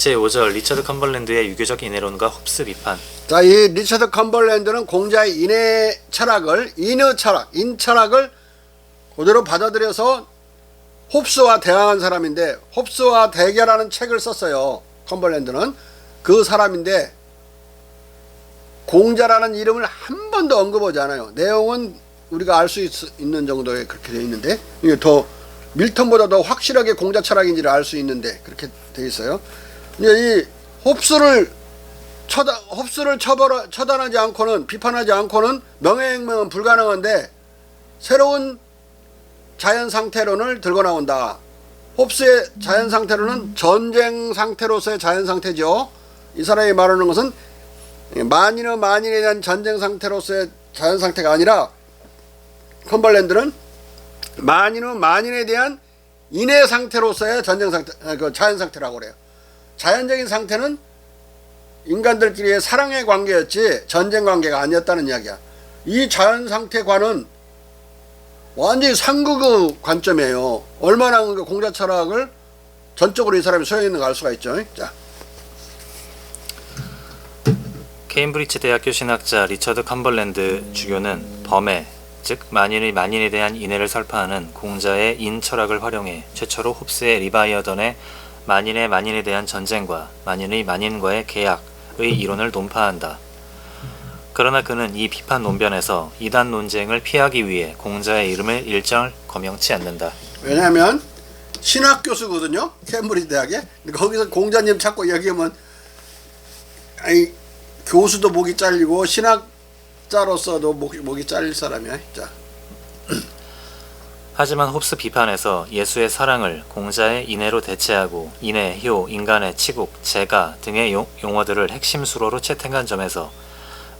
제5절 리처드 컴벌랜드의 유교적 인해론과 홉스 비판. 자, 이 리처드 컴벌랜드는 공자의 인의 철학을, 인철학을 그대로 받아들여서 홉스와 대항한 사람인데, 홉스와 대결하는 책을 썼어요. 컴벌랜드는 그 사람인데 공자라는 이름을 한 번도 언급하지 않아요. 내용은 우리가 알 수 있는 정도에 그렇게 되어 있는데, 이게 더 밀턴보다 더 확실하게 공자 철학인지를 알 수 있는데 그렇게 되어 있어요. 이 홉스를 처단하지 않고는, 비판하지 않고는 명예혁명은 불가능한데 새로운 자연상태론을 들고 나온다. 홉스의 자연상태론은 전쟁 상태로서의 자연상태죠. 이 사람이 말하는 것은 만인에 대한 전쟁 상태로서의 자연상태가 아니라, 컴벌랜드는 만인에 대한 인해 상태로서의 전쟁 상태, 자연상태라고 그래요. 자연적인 상태는 인간들끼리의 사랑의 관계였지 전쟁 관계가 아니었다는 이야기야. 이 자연상태관은 완전히 상극의 관점이에요. 얼마나 공자 철학을 전적으로 이 사람이 소용있는 걸 알 수가 있죠. 자, 케임브리지 대학교 신학자 리처드 컴벌랜드 주교는 범해, 즉 만인에 대한 인해를 설파하는 공자의 인 철학을 활용해 최초로 홉스의 리바이어던의 만인에 대한 전쟁과 만인과의 계약의 이론을 논파한다. 그러나 그는 이 비판 논변에서 이단 논쟁을 피하기 위해 공자의 이름을 일절 거명치 않는다. 왜냐하면 신학 교수거든요. 케임브리지 대학에. 거기서 공자님 찾고 얘기하면 교수도 목이 잘리고 신학자로서도 목이 잘릴 사람이야. 자. 하지만 홉스 비판에서 예수의 사랑을 공자의 인해로 대체하고 인해, 효, 인간의 치국, 재가 등의 용어들을 핵심 수로로 채택한 점에서,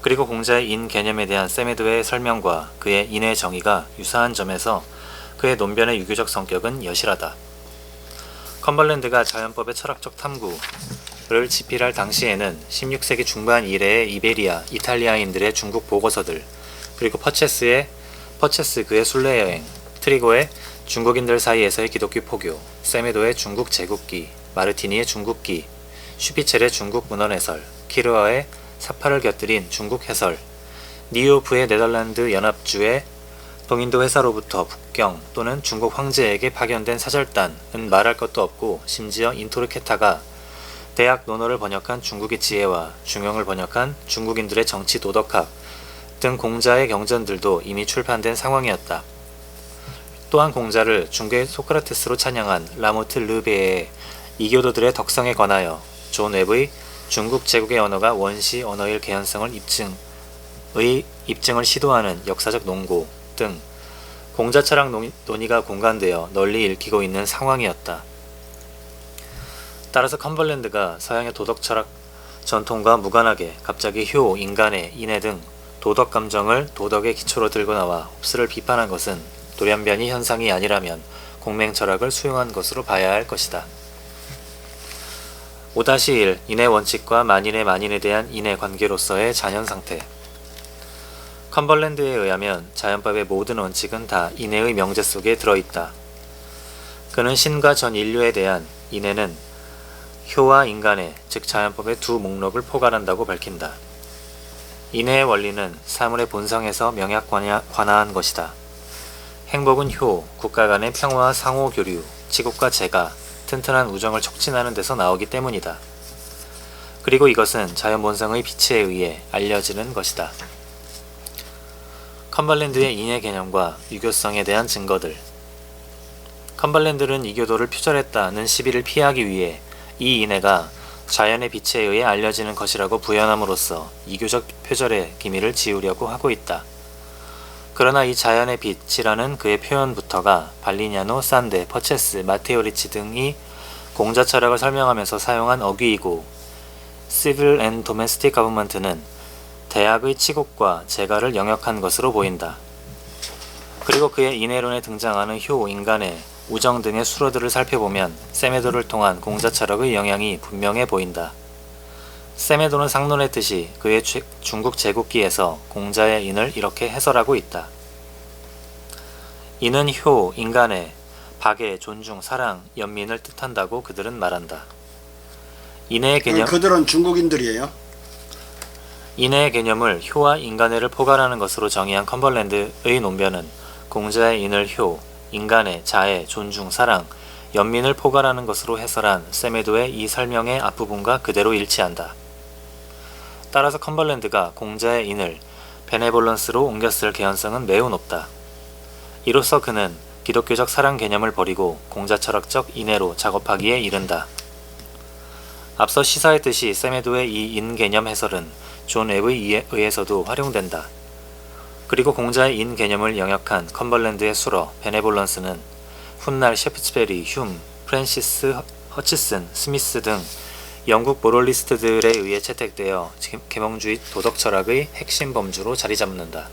그리고 공자의 인 개념에 대한 세메도의 설명과 그의 인해 정의가 유사한 점에서 그의 논변의 유교적 성격은 여실하다. 컴벌랜드가 자연법의 철학적 탐구를 집필할 당시에는 16세기 중반 이래의 이베리아, 이탈리아인들의 중국 보고서들, 그리고 퍼체스 그의 순례 여행, 트리고의 중국인들 사이에서의 기독교 포교, 세메도의 중국 제국기, 마르티니의 중국기, 슈피첼의 중국 문헌 해설, 키르어의 사파를 곁들인 중국 해설, 니오프의 네덜란드 연합주의 동인도 회사로부터 북경 또는 중국 황제에게 파견된 사절단은 말할 것도 없고, 심지어 인토르케타가 대학 논어를 번역한 중국의 지혜와 중용을 번역한 중국인들의 정치 도덕학 등 공자의 경전들도 이미 출판된 상황이었다. 또한 공자를 중계 소크라테스로 찬양한 라모트 르베의 이교도들의 덕성에 관하여 존 웹의 중국 제국의 언어가 원시 언어일 개연성을 입증을 시도하는 역사적 논고 등 공자 철학 논의가 공간되어 널리 읽히고 있는 상황이었다. 따라서 컴벌랜드가 서양의 도덕 철학 전통과 무관하게 갑자기 효, 인간의, 인해 등 도덕 감정을 도덕의 기초로 들고 나와 홉스를 비판한 것은 돌연변이 현상이 아니라면 공맹 철학을 수용한 것으로 봐야 할 것이다. 5-1 인의 원칙과 만인에 대한 인의 관계로서의 자연상태. 컴벌랜드에 의하면 자연법의 모든 원칙은 다 인해의 명제 속에 들어있다. 그는 신과 전 인류에 대한 인해는 효와 인간의, 즉 자연법의 두 목록을 포괄한다고 밝힌다. 인해의 원리는 사물의 본성에서 명약 관하한 것이다. 행복은 효, 국가 간의 평화와 상호 교류, 치국과 재가, 튼튼한 우정을 촉진하는 데서 나오기 때문이다. 그리고 이것은 자연 본성의 빛에 의해 알려지는 것이다. 컴벌랜드의 인해 개념과 유교성에 대한 증거들. 컴벌랜드는 이교도를 표절했다는 시비를 피하기 위해 이 인해가 자연의 빛에 의해 알려지는 것이라고 부연함으로써 이교적 표절의 기미를 지우려고 하고 있다. 그러나 이 자연의 빛이라는 그의 표현부터가 발리냐노, 산데, 퍼체스, 마테오 리치 등이 공자 철학을 설명하면서 사용한 어귀이고, Civil and Domestic Government는 대학의 치국과 재가를 영역한 것으로 보인다. 그리고 그의 인해론에 등장하는 효, 인간의, 우정 등의 수로들을 살펴보면 세메도를 통한 공자 철학의 영향이 분명해 보인다. 세메도는 상론했듯이 그의 중국 제국기에서 공자의 인을 이렇게 해설하고 있다. 인은 효, 인간의, 박애, 존중, 사랑, 연민을 뜻한다고 그들은 말한다. 인애의 개념 그들은 중국인들이에요. 인애의 개념을 효와 인간애를 포괄하는 것으로 정의한 컴벌랜드의 논변은 공자의 인을 효, 인간의 자애, 존중, 사랑, 연민을 포괄하는 것으로 해설한 세메도의 이 설명의 앞부분과 그대로 일치한다. 따라서 컴벌랜드가 공자의 인을 베네볼런스로 옮겼을 개연성은 매우 높다. 이로써 그는 기독교적 사랑 개념을 버리고 공자 철학적 인애로 작업하기에 이른다. 앞서 시사했듯이 세메도의 이 인 개념 해설은 존 웹에 의해서도 활용된다. 그리고 공자의 인 개념을 영역한 컴벌랜드의 수러 베네볼런스는 훗날 셰프츠베리, 흉, 프랜시스 허치슨, 스미스 등 영국 모럴리스트들에 의해 채택되어 계몽주의 도덕 철학의 핵심 범주로 자리잡는다.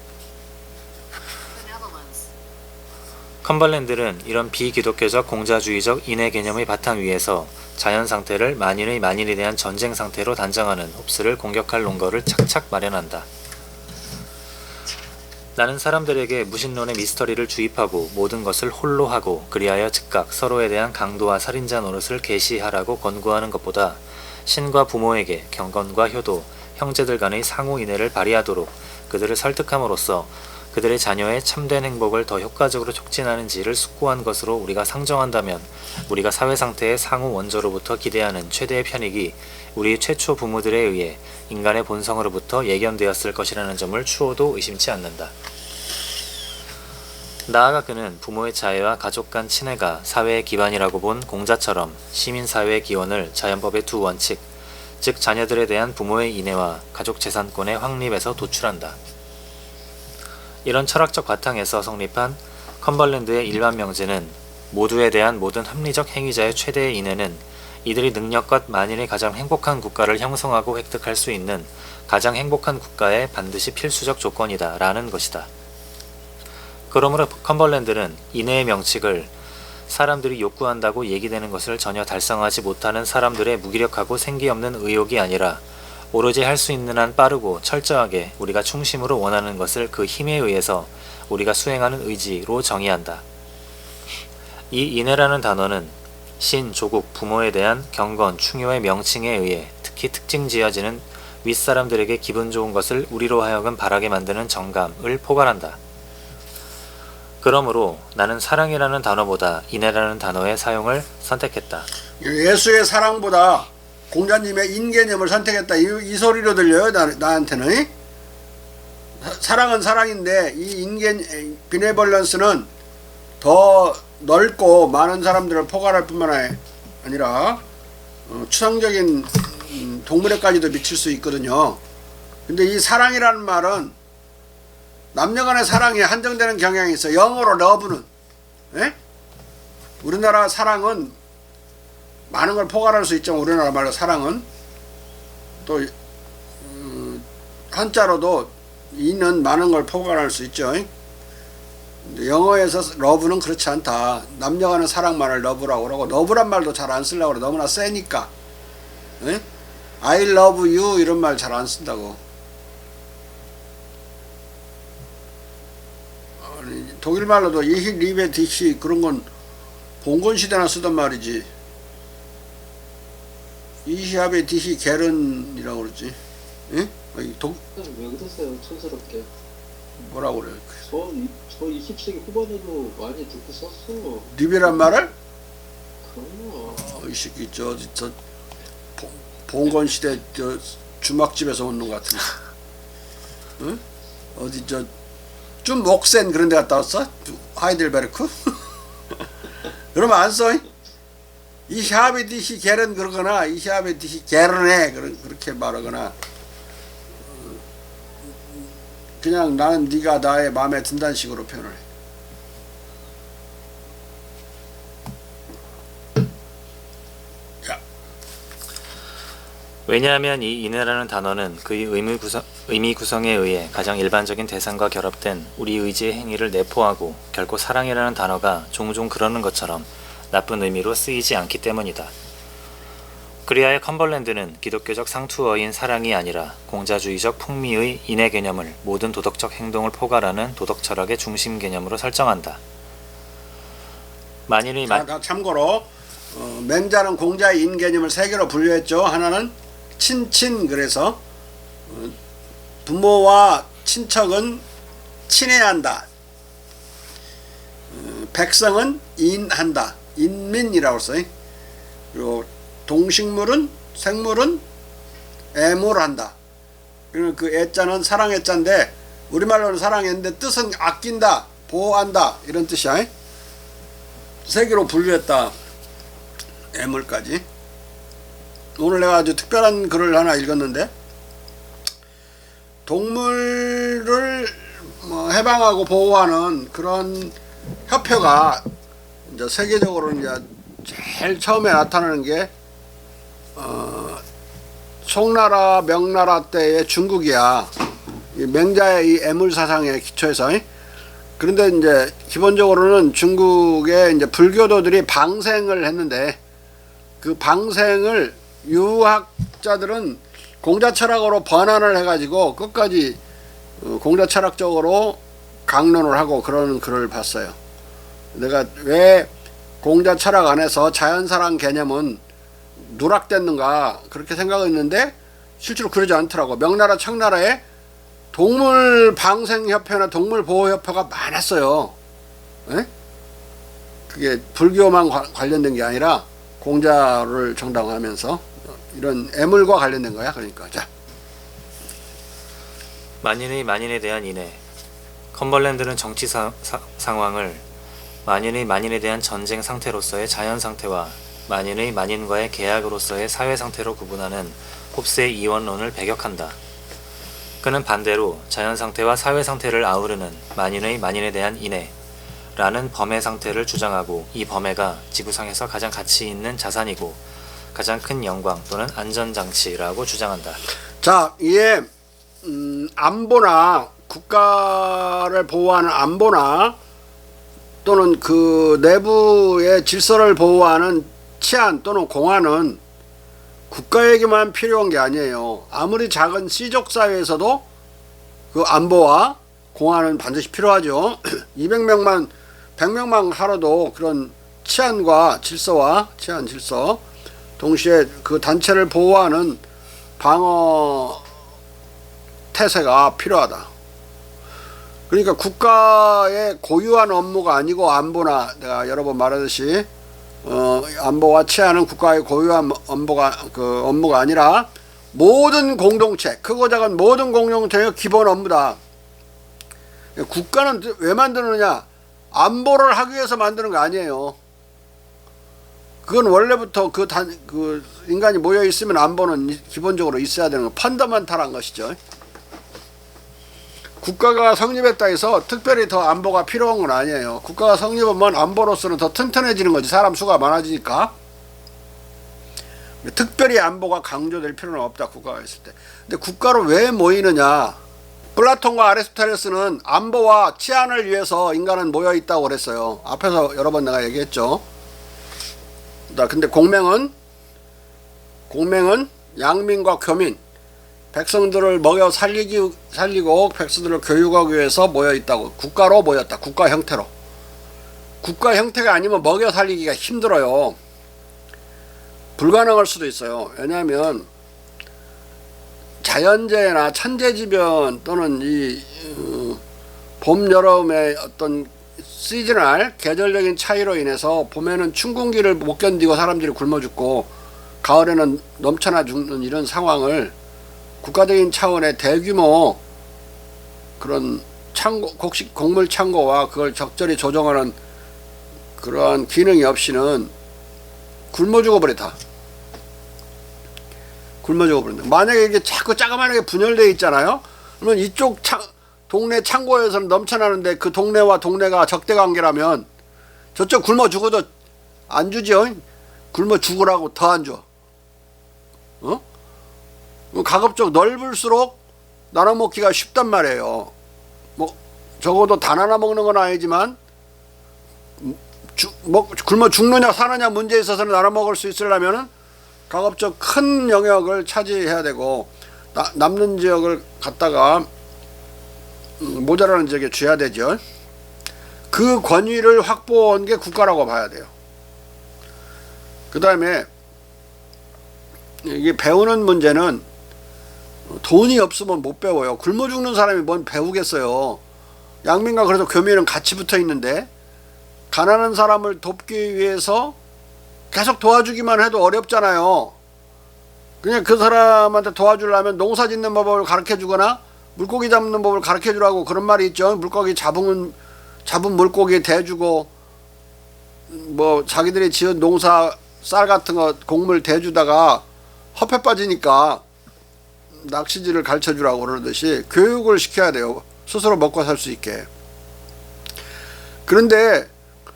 컴벌랜드는 이런 비기독교적 공자주의적 인애 개념의 바탕 위에서 자연 상태를 만인의 만인에 대한 전쟁 상태로 단정하는 홉스를 공격할 논거를 착착 마련한다. 나는 사람들에게 무신론의 미스터리를 주입하고 모든 것을 홀로 하고 그리하여 즉각 서로에 대한 강도와 살인자 노릇을 계시하라고 권고하는 것보다 신과 부모에게 경건과 효도, 형제들 간의 상호 인애를 발휘하도록 그들을 설득함으로써 그들의 자녀의 참된 행복을 더 효과적으로 촉진하는지를 숙고한 것으로 우리가 상정한다면 우리가 사회상태의 상호 원조로부터 기대하는 최대의 편익이 우리 최초 부모들에 의해 인간의 본성으로부터 예견되었을 것이라는 점을 추호도 의심치 않는다. 나아가 그는 부모의 자애와 가족 간 친애가 사회의 기반이라고 본 공자처럼 시민사회의 기원을 자연법의 두 원칙, 즉 자녀들에 대한 부모의 인애와 가족 재산권의 확립에서 도출한다. 이런 철학적 바탕에서 성립한 컴벌랜드의 일반 명제는 모두에 대한 모든 합리적 행위자의 최대의 인애는 이들의 능력과 만인의 가장 행복한 국가를 형성하고 획득할 수 있는 가장 행복한 국가의 반드시 필수적 조건이다 라는 것이다. 그러므로 컴벌랜드는 인애의 명칙을 사람들이 욕구한다고 얘기되는 것을 전혀 달성하지 못하는 사람들의 무기력하고 생기 없는 의욕이 아니라 오로지 할 수 있는 한 빠르고 철저하게 우리가 중심으로 원하는 것을 그 힘에 의해서 우리가 수행하는 의지로 정의한다. 이 인애라는 단어는 신, 조국, 부모에 대한 경건, 충효의 명칭에 의해 특히 특징 지어지는 윗사람들에게 기분 좋은 것을 우리로 하여금 바라게 만드는 정감을 포괄한다. 그러므로 나는 사랑이라는 단어보다 인애라는 단어의 사용을 선택했다. 예수의 사랑보다 공자님의 인개념을 선택했다. 이 소리로 들려요. 나한테는. 사랑은 사랑인데 이 비네벌런스는 더 넓고 많은 사람들을 포괄할 뿐만 아니라 추상적인 동물에까지도 미칠 수 있거든요. 근데 이 사랑이라는 말은 남녀간의 사랑이 한정되는 경향이 있어요. 영어로 러브는. 예? 우리나라 사랑은 많은 걸 포괄할 수 있죠. 우리나라 말로 사랑은. 또 한자로도 이는 많은 걸 포괄할 수 있죠. 근데 영어에서 러브는 그렇지 않다. 남녀간의 사랑만을 러브라고 그러고 러브란 말도 잘 안 쓰려고 그래. 너무나 세니까. 예? I love you 이런 말 잘 안 쓴다고. 독일 말로도 이히 리베 디시 그런 건 봉건 시대나 쓰던 말이지. 이히압의 디시 게른이라고 그러지. 예? 왜 그러세요? 촌스럽게. 뭐라고 그래? 저 20세기 후반에도 많이 듣고 썼어. 리베란 말을? 그럼요. 이 새끼 저 봉건 시대 저 주막집에서 온 놈 같은. 응? 어디 좀 목센 그런 데 갔다 왔어? 하이델베르크? 그러면 안 써? 이 샤베디시 게른 그러거나 이 샤베디시 게른해 그렇게 말하거나 그냥 나는 네가 나의 마음에 든다는 식으로 표현을 해. 야. 왜냐하면 이 인애라는 단어는 그의 의미 구성에 의해 가장 일반적인 대상과 결합된 우리 의지의 행위를 내포하고 결코 사랑이라는 단어가 종종 그러는 것처럼 나쁜 의미로 쓰이지 않기 때문이다. 그리하여 컴벌랜드는 기독교적 상투어인 사랑이 아니라 공자주의적 풍미의 인애 개념을 모든 도덕적 행동을 포괄하는 도덕 철학의 중심 개념으로 설정한다. 참고로 맹자는 공자의 인 개념을 세 개로 분류했죠. 하나는 친친, 그래서 부모와 친척은 친해야 한다. 백성은 인한다. 인민이라고 써요. 그리고 동식물은, 생물은 애물한다. 그리고 그 애자는 사랑 애자인데 우리말로는 사랑했는데 뜻은 아낀다, 보호한다 이런 뜻이야. 세 개로 분류했다. 애물까지. 오늘 내가 아주 특별한 글을 하나 읽었는데, 동물을 해방하고 보호하는 그런 협회가 이제 세계적으로 이제 제일 처음에 나타나는 게 송나라 명나라 때의 중국이야. 이 맹자의 이 애물 사상에 기초해서. 그런데 이제 기본적으로는 중국의 이제 불교도들이 방생을 했는데, 그 방생을 유학자들은 공자 철학으로 번안을 해가지고 끝까지 공자 철학적으로 강론을 하고 그러는 글을 봤어요. 내가 왜 공자 철학 안에서 자연사랑 개념은 누락됐는가 그렇게 생각했는데 실제로 그러지 않더라고. 명나라 청나라에 동물방생협회나 동물보호협회가 많았어요. 에? 그게 불교만 관련된 게 아니라 공자를 정당화하면서 이런 애물과 관련된 거야. 그러니까 자, 만인의 만인에 대한 인해. 컴벌랜드는 정치 상황을 만인의 만인에 대한 전쟁 상태로서의 자연 상태와 만인의 만인과의 계약으로서의 사회 상태로 구분하는 홉스의 이원론을 배격한다. 그는 반대로 자연 상태와 사회 상태를 아우르는 만인의 만인에 대한 인해 라는 범해 상태를 주장하고, 이 범해가 지구상에서 가장 가치 있는 자산이고 가장 큰 영광 또는 안전장치라고 주장한다. 자, 이에 안보나 국가를 보호하는 안보나 또는 그 내부의 질서를 보호하는 치안 또는 공안은 국가에게만 필요한 게 아니에요. 아무리 작은 시족 사회에서도 그 안보와 공안은 반드시 필요하죠. 200명만 100명만 하러도 그런 치안과 질서와 치안 질서, 동시에 그 단체를 보호하는 방어 태세가 필요하다. 그러니까 국가의 고유한 업무가 아니고 안보나, 내가 여러 번 말하듯이 안보와 치안은 국가의 고유한 업무가 아니라 모든 공동체, 크고 작은 모든 공동체의 기본 업무다. 국가는 왜 만드느냐? 안보를 하기 위해서 만드는 거 아니에요. 그건 원래부터 그 인간이 모여 있으면 안보는 기본적으로 있어야 되는 거, 펀더멘탈한 것이죠. 국가가 성립했다 해서 특별히 더 안보가 필요한 건 아니에요. 국가가 성립하면 안보로서는 더 튼튼해지는 거지. 사람 수가 많아지니까. 특별히 안보가 강조될 필요는 없다, 국가가 있을 때. 근데 국가로 왜 모이느냐? 플라톤과 아리스토텔레스는 안보와 치안을 위해서 인간은 모여 있다고 그랬어요. 앞에서 여러 번 내가 얘기했죠. 근데 공명은 양민과 교민, 백성들을 먹여 살리고 백성들을 교육하기 위해서 모여 있다고. 국가로 모였다. 국가 형태로. 국가 형태가 아니면 먹여 살리기가 힘들어요. 불가능할 수도 있어요. 왜냐하면 자연재해나 천재지변 또는 이 봄, 여름의 어떤 시즈널 계절적인 차이로 인해서 봄에는 춘궁기를 못 견디고 사람들이 굶어 죽고 가을에는 넘쳐나 죽는 이런 상황을 국가적인 차원의 대규모 그런 곡물 창고와 그걸 적절히 조정하는 그러한 기능이 없이는 굶어 죽어버린다. 만약에 이게 자꾸 자그마하게 분열되어 있잖아요. 그러면 이쪽 동네 창고에서는 넘쳐나는데 그 동네와 동네가 적대관계라면 저쪽 굶어 죽어도 안 주죠. 굶어 죽으라고 더 안 줘. 가급적 넓을수록 나눠 먹기가 쉽단 말이에요. 뭐 적어도 단 하나 먹는 건 아니지만 굶어 죽느냐 사느냐 문제에 있어서는 나눠 먹을 수 있으려면은 가급적 큰 영역을 차지해야 되고 남는 지역을 갖다가 모자라는 지역에 줘야 되죠. 그 권위를 확보한 게 국가라고 봐야 돼요. 그 다음에 이게 배우는 문제는 돈이 없으면 못 배워요. 굶어 죽는 사람이 뭔 배우겠어요. 양민과 그래도 교민은 같이 붙어 있는데 가난한 사람을 돕기 위해서 계속 도와주기만 해도 어렵잖아요. 그냥 그 사람한테 도와주려면 농사 짓는 법을 가르쳐 주거나 물고기 잡는 법을 가르쳐 주라고 그런 말이 있죠. 물고기 잡은 물고기 대주고 뭐 자기들이 지은 농사 쌀 같은 거 곡물 대주다가 허패 빠지니까 낚시질을 가르쳐 주라고 그러듯이 교육을 시켜야 돼요. 스스로 먹고 살 수 있게. 그런데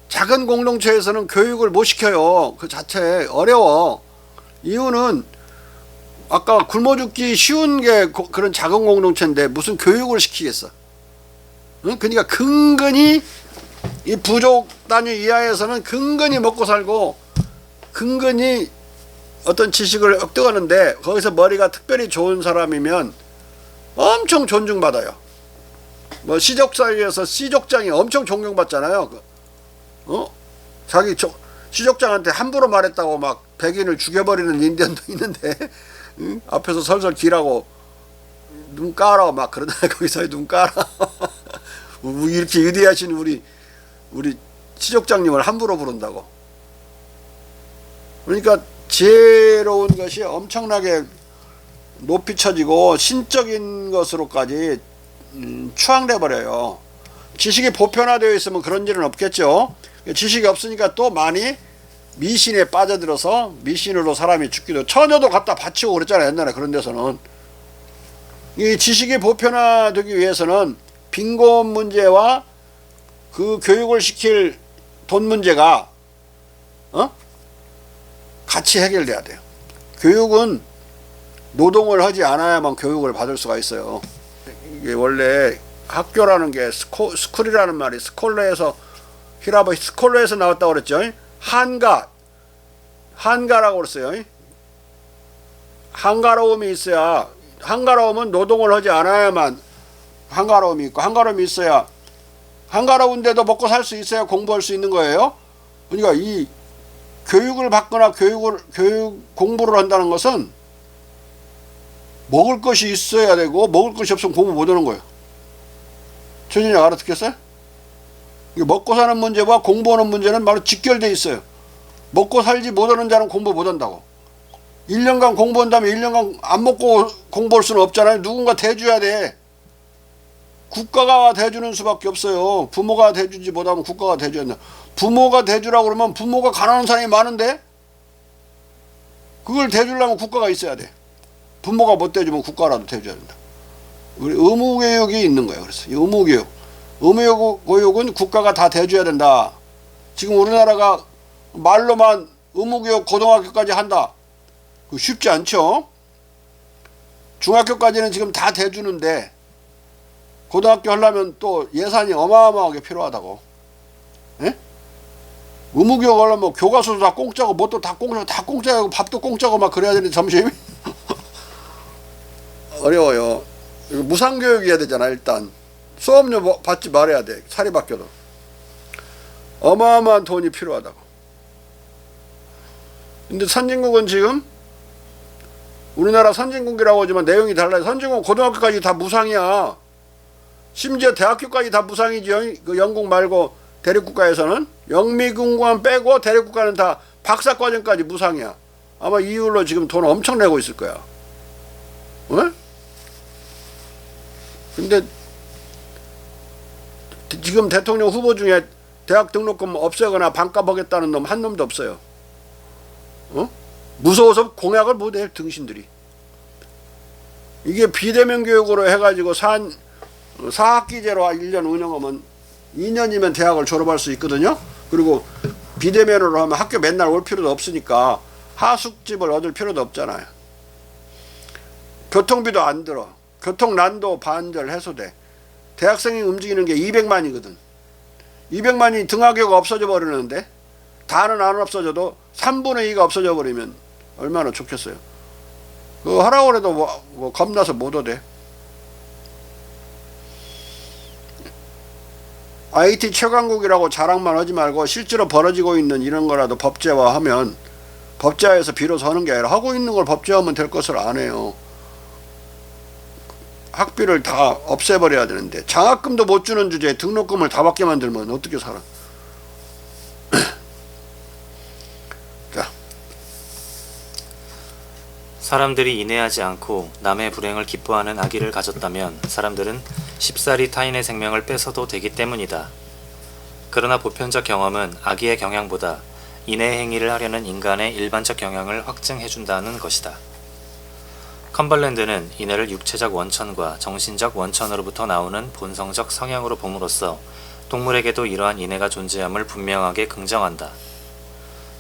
작은 공동체에서는 교육을 못 시켜요. 그 자체 어려워. 이유는 아까 굶어 죽기 쉬운 게 그런 작은 공동체인데 무슨 교육을 시키겠어. 응? 그러니까 근근히 이 부족 단위 이하에서는 근근히 먹고 살고 근근히 어떤 지식을 획득하는데 거기서 머리가 특별히 좋은 사람이면 엄청 존중받아요. 뭐 시족 사이에서 시족장이 엄청 존경받잖아요. 자기 시족장한테 함부로 말했다고 막 백인을 죽여버리는 인디언도 있는데 응? 앞에서 설설 기라고 눈 깔아 막 그러다 거기서 눈 깔아 이렇게 위대하신 우리 시족장님을 함부로 부른다고. 그러니까 지혜로운 것이 엄청나게 높이 쳐지고 신적인 것으로까지 추앙돼 버려요. 지식이 보편화되어 있으면 그런 일은 없겠죠. 지식이 없으니까 또 많이 미신에 빠져들어서 미신으로 사람이 죽기도, 처녀도 갖다 바치고 그랬잖아요 옛날에. 그런 데서는 이 지식이 보편화되기 위해서는 빈곤 문제와 그 교육을 시킬 돈 문제가 같이 해결돼야 돼요. 교육은 노동을 하지 않아야만 교육을 받을 수가 있어요. 이게 원래 학교라는 게 스쿨이라는 말이 스콜레에서 히라보 스콜레에서 나왔다고 그랬죠. 한가라고 그랬어요. 한가로움이 있어야, 한가로움은 노동을 하지 않아야만 한가로움이 있고, 한가로움이 있어야, 한가로운데도 먹고 살 수 있어야 공부할 수 있는 거예요. 그러니까 이 교육을 받거나 공부를 한다는 것은 먹을 것이 있어야 되고, 먹을 것이 없으면 공부 못 하는 거예요. 최진이 알아듣겠어요? 먹고 사는 문제와 공부하는 문제는 바로 직결되어 있어요. 먹고 살지 못하는 자는 공부 못한다고. 1년간 공부한다면 1년간 안 먹고 공부할 수는 없잖아요. 누군가 대줘야 돼. 국가가 대주는 수밖에 없어요. 부모가 대주지 못하면 국가가 대줘야 된다. 부모가 대주라고 그러면 부모가 가난한 사람이 많은데 그걸 대주려면 국가가 있어야 돼. 부모가 못 대주면 국가라도 대줘야 된다. 우리 의무교육이 있는 거예요. 그래서 이 의무교육. 의무교육은 국가가 다 대줘야 된다. 지금 우리나라가 말로만 의무교육 고등학교까지 한다. 쉽지 않죠. 중학교까지는 지금 다 대주는데 고등학교 하려면 또 예산이 어마어마하게 필요하다고. 예? 의무교육 하려면 교과서도 다 공짜고 뭣도 다 공짜고 밥도 공짜고 막 그래야 되는데 점심 어려워요. 무상교육이어야 되잖아. 일단 수업료 받지 말아야 돼. 살이 바뀌어도 어마어마한 돈이 필요하다고. 근데 선진국은 지금 우리나라 선진국이라고 하지만 내용이 달라요. 선진국 고등학교까지 다 무상이야. 심지어 대학교까지 다 무상이죠. 그 영국 말고 대립국가에서는 영미국만 빼고 대립국가는 다 박사과정까지 무상이야. 아마 이 이후로 지금 돈 엄청 내고 있을 거야. 어? 근데 지금 대통령 후보 중에 대학 등록금 없애거나 반값 하겠다는 놈 한 놈도 없어요. 무서워서 공약을 못해 등신들이. 이게 비대면 교육으로 해가지고 4학기제로 1년 운영하면 2년이면 대학을 졸업할 수 있거든요. 그리고 비대면으로 하면 학교 맨날 올 필요도 없으니까 하숙집을 얻을 필요도 없잖아요. 교통비도 안 들어. 교통난도 반절 해소돼. 대학생이 움직이는 게 200만이거든. 200만이 등하교가 없어져 버리는데 다는 안 없어져도 3분의 2가 없어져 버리면 얼마나 좋겠어요. 그거 하라고 해도 뭐 겁나서 못 오대. IT 최강국이라고 자랑만 하지 말고 실제로 벌어지고 있는 이런 거라도 법제화하면 법제화해서 비로소 하는 게 아니라 하고 있는 걸 법제화하면 될 것을 안 해요. 학비를 다 없애버려야 되는데 장학금도 못 주는 주제에 등록금을 다 받게 만들면 어떻게 살아? 자, 사람들이 인애하지 않고 남의 불행을 기뻐하는 악의를 가졌다면 사람들은 쉽사리 타인의 생명을 뺏어도 되기 때문이다. 그러나 보편적 경험은 악의의 경향보다 인애 행위를 하려는 인간의 일반적 경향을 확증해준다는 것이다. 컴벌랜드는 인애를 육체적 원천과 정신적 원천으로부터 나오는 본성적 성향으로 봄으로써 동물에게도 이러한 인애가 존재함을 분명하게 긍정한다.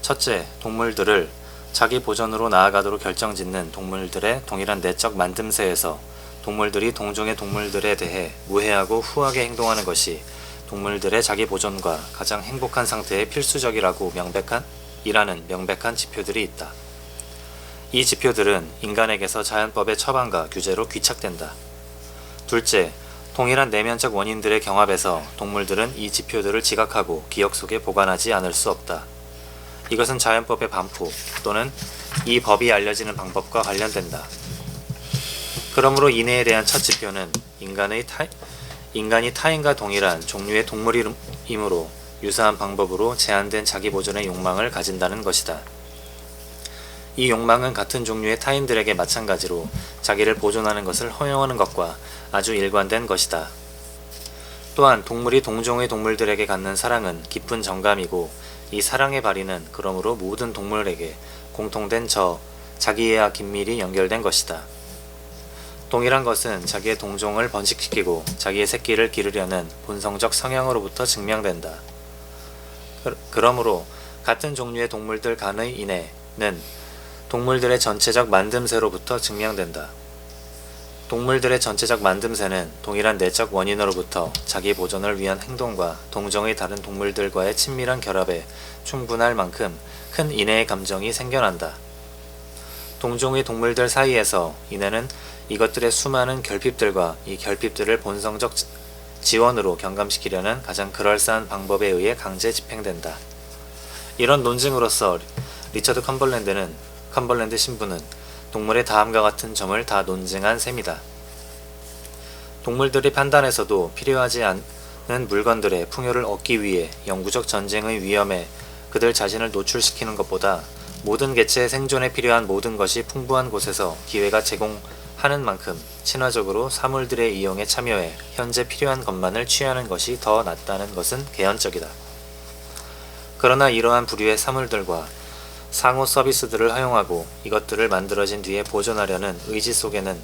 첫째, 동물들을 자기 보전으로 나아가도록 결정짓는 동물들의 동일한 내적 만듦새에서 동물들이 동종의 동물들에 대해 무해하고 후하게 행동하는 것이 동물들의 자기 보존과 가장 행복한 상태에 필수적이라고 이라는 명백한 지표들이 있다. 이 지표들은 인간에게서 자연법의 처방과 규제로 귀착된다. 둘째, 동일한 내면적 원인들의 경합에서 동물들은 이 지표들을 지각하고 기억 속에 보관하지 않을 수 없다. 이것은 자연법의 반포 또는 이 법이 알려지는 방법과 관련된다. 그러므로 인애에 대한 첫 지표는 인간이 타인과 동일한 종류의 동물이므로 유사한 방법으로 제한된 자기 보존의 욕망을 가진다는 것이다. 이 욕망은 같은 종류의 타인들에게 마찬가지로 자기를 보존하는 것을 허용하는 것과 아주 일관된 것이다. 또한 동물이 동종의 동물들에게 갖는 사랑은 깊은 정감이고 이 사랑의 발휘는 그러므로 모든 동물에게 공통된 자기애와 긴밀히 연결된 것이다. 동일한 것은 자기의 동종을 번식시키고 자기의 새끼를 기르려는 본성적 성향으로부터 증명된다. 그러므로 같은 종류의 동물들 간의 인애는 동물들의 전체적 만듦새로부터 증명된다. 동물들의 전체적 만듦새는 동일한 내적 원인으로부터 자기 보존을 위한 행동과 동종의 다른 동물들과의 친밀한 결합에 충분할 만큼 큰 인애의 감정이 생겨난다. 동종의 동물들 사이에서 인애는 이것들의 수많은 결핍들과 이 결핍들을 본성적 지원으로 경감시키려는 가장 그럴싸한 방법에 의해 강제 집행된다. 이런 논증으로서 리처드 컴벌랜드 신부는 동물의 다음과 같은 점을 다 논증한 셈이다. 동물들의 판단에서도 필요하지 않은 물건들의 풍요를 얻기 위해 영구적 전쟁의 위험에 그들 자신을 노출시키는 것보다 모든 개체의 생존에 필요한 모든 것이 풍부한 곳에서 기회가 제공하는 만큼 친화적으로 사물들의 이용에 참여해 현재 필요한 것만을 취하는 것이 더 낫다는 것은 개연적이다. 그러나 이러한 부류의 사물들과 상호 서비스들을 허용하고 이것들을 만들어진 뒤에 보존하려는 의지 속에는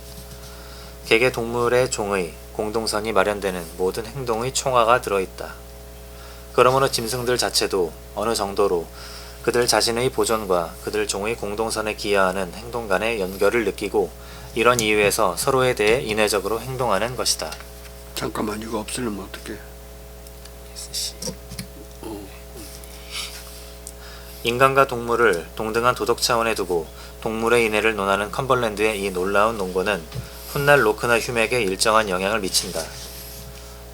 개개 동물의 종의 공동선이 마련되는 모든 행동의 총화가 들어있다. 그러므로 짐승들 자체도 어느 정도로 그들 자신의 보존과 그들 종의 공동선에 기여하는 행동 간의 연결을 느끼고 이런 이유에서 서로에 대해 인외적으로 행동하는 것이다. 잠깐만, 이거 없애려면 어떡해? 인간과 동물을 동등한 도덕 차원에 두고 동물의 인애를 논하는 컴벌랜드의 이 놀라운 논거는 훗날 로크나 휴맥에 일정한 영향을 미친다.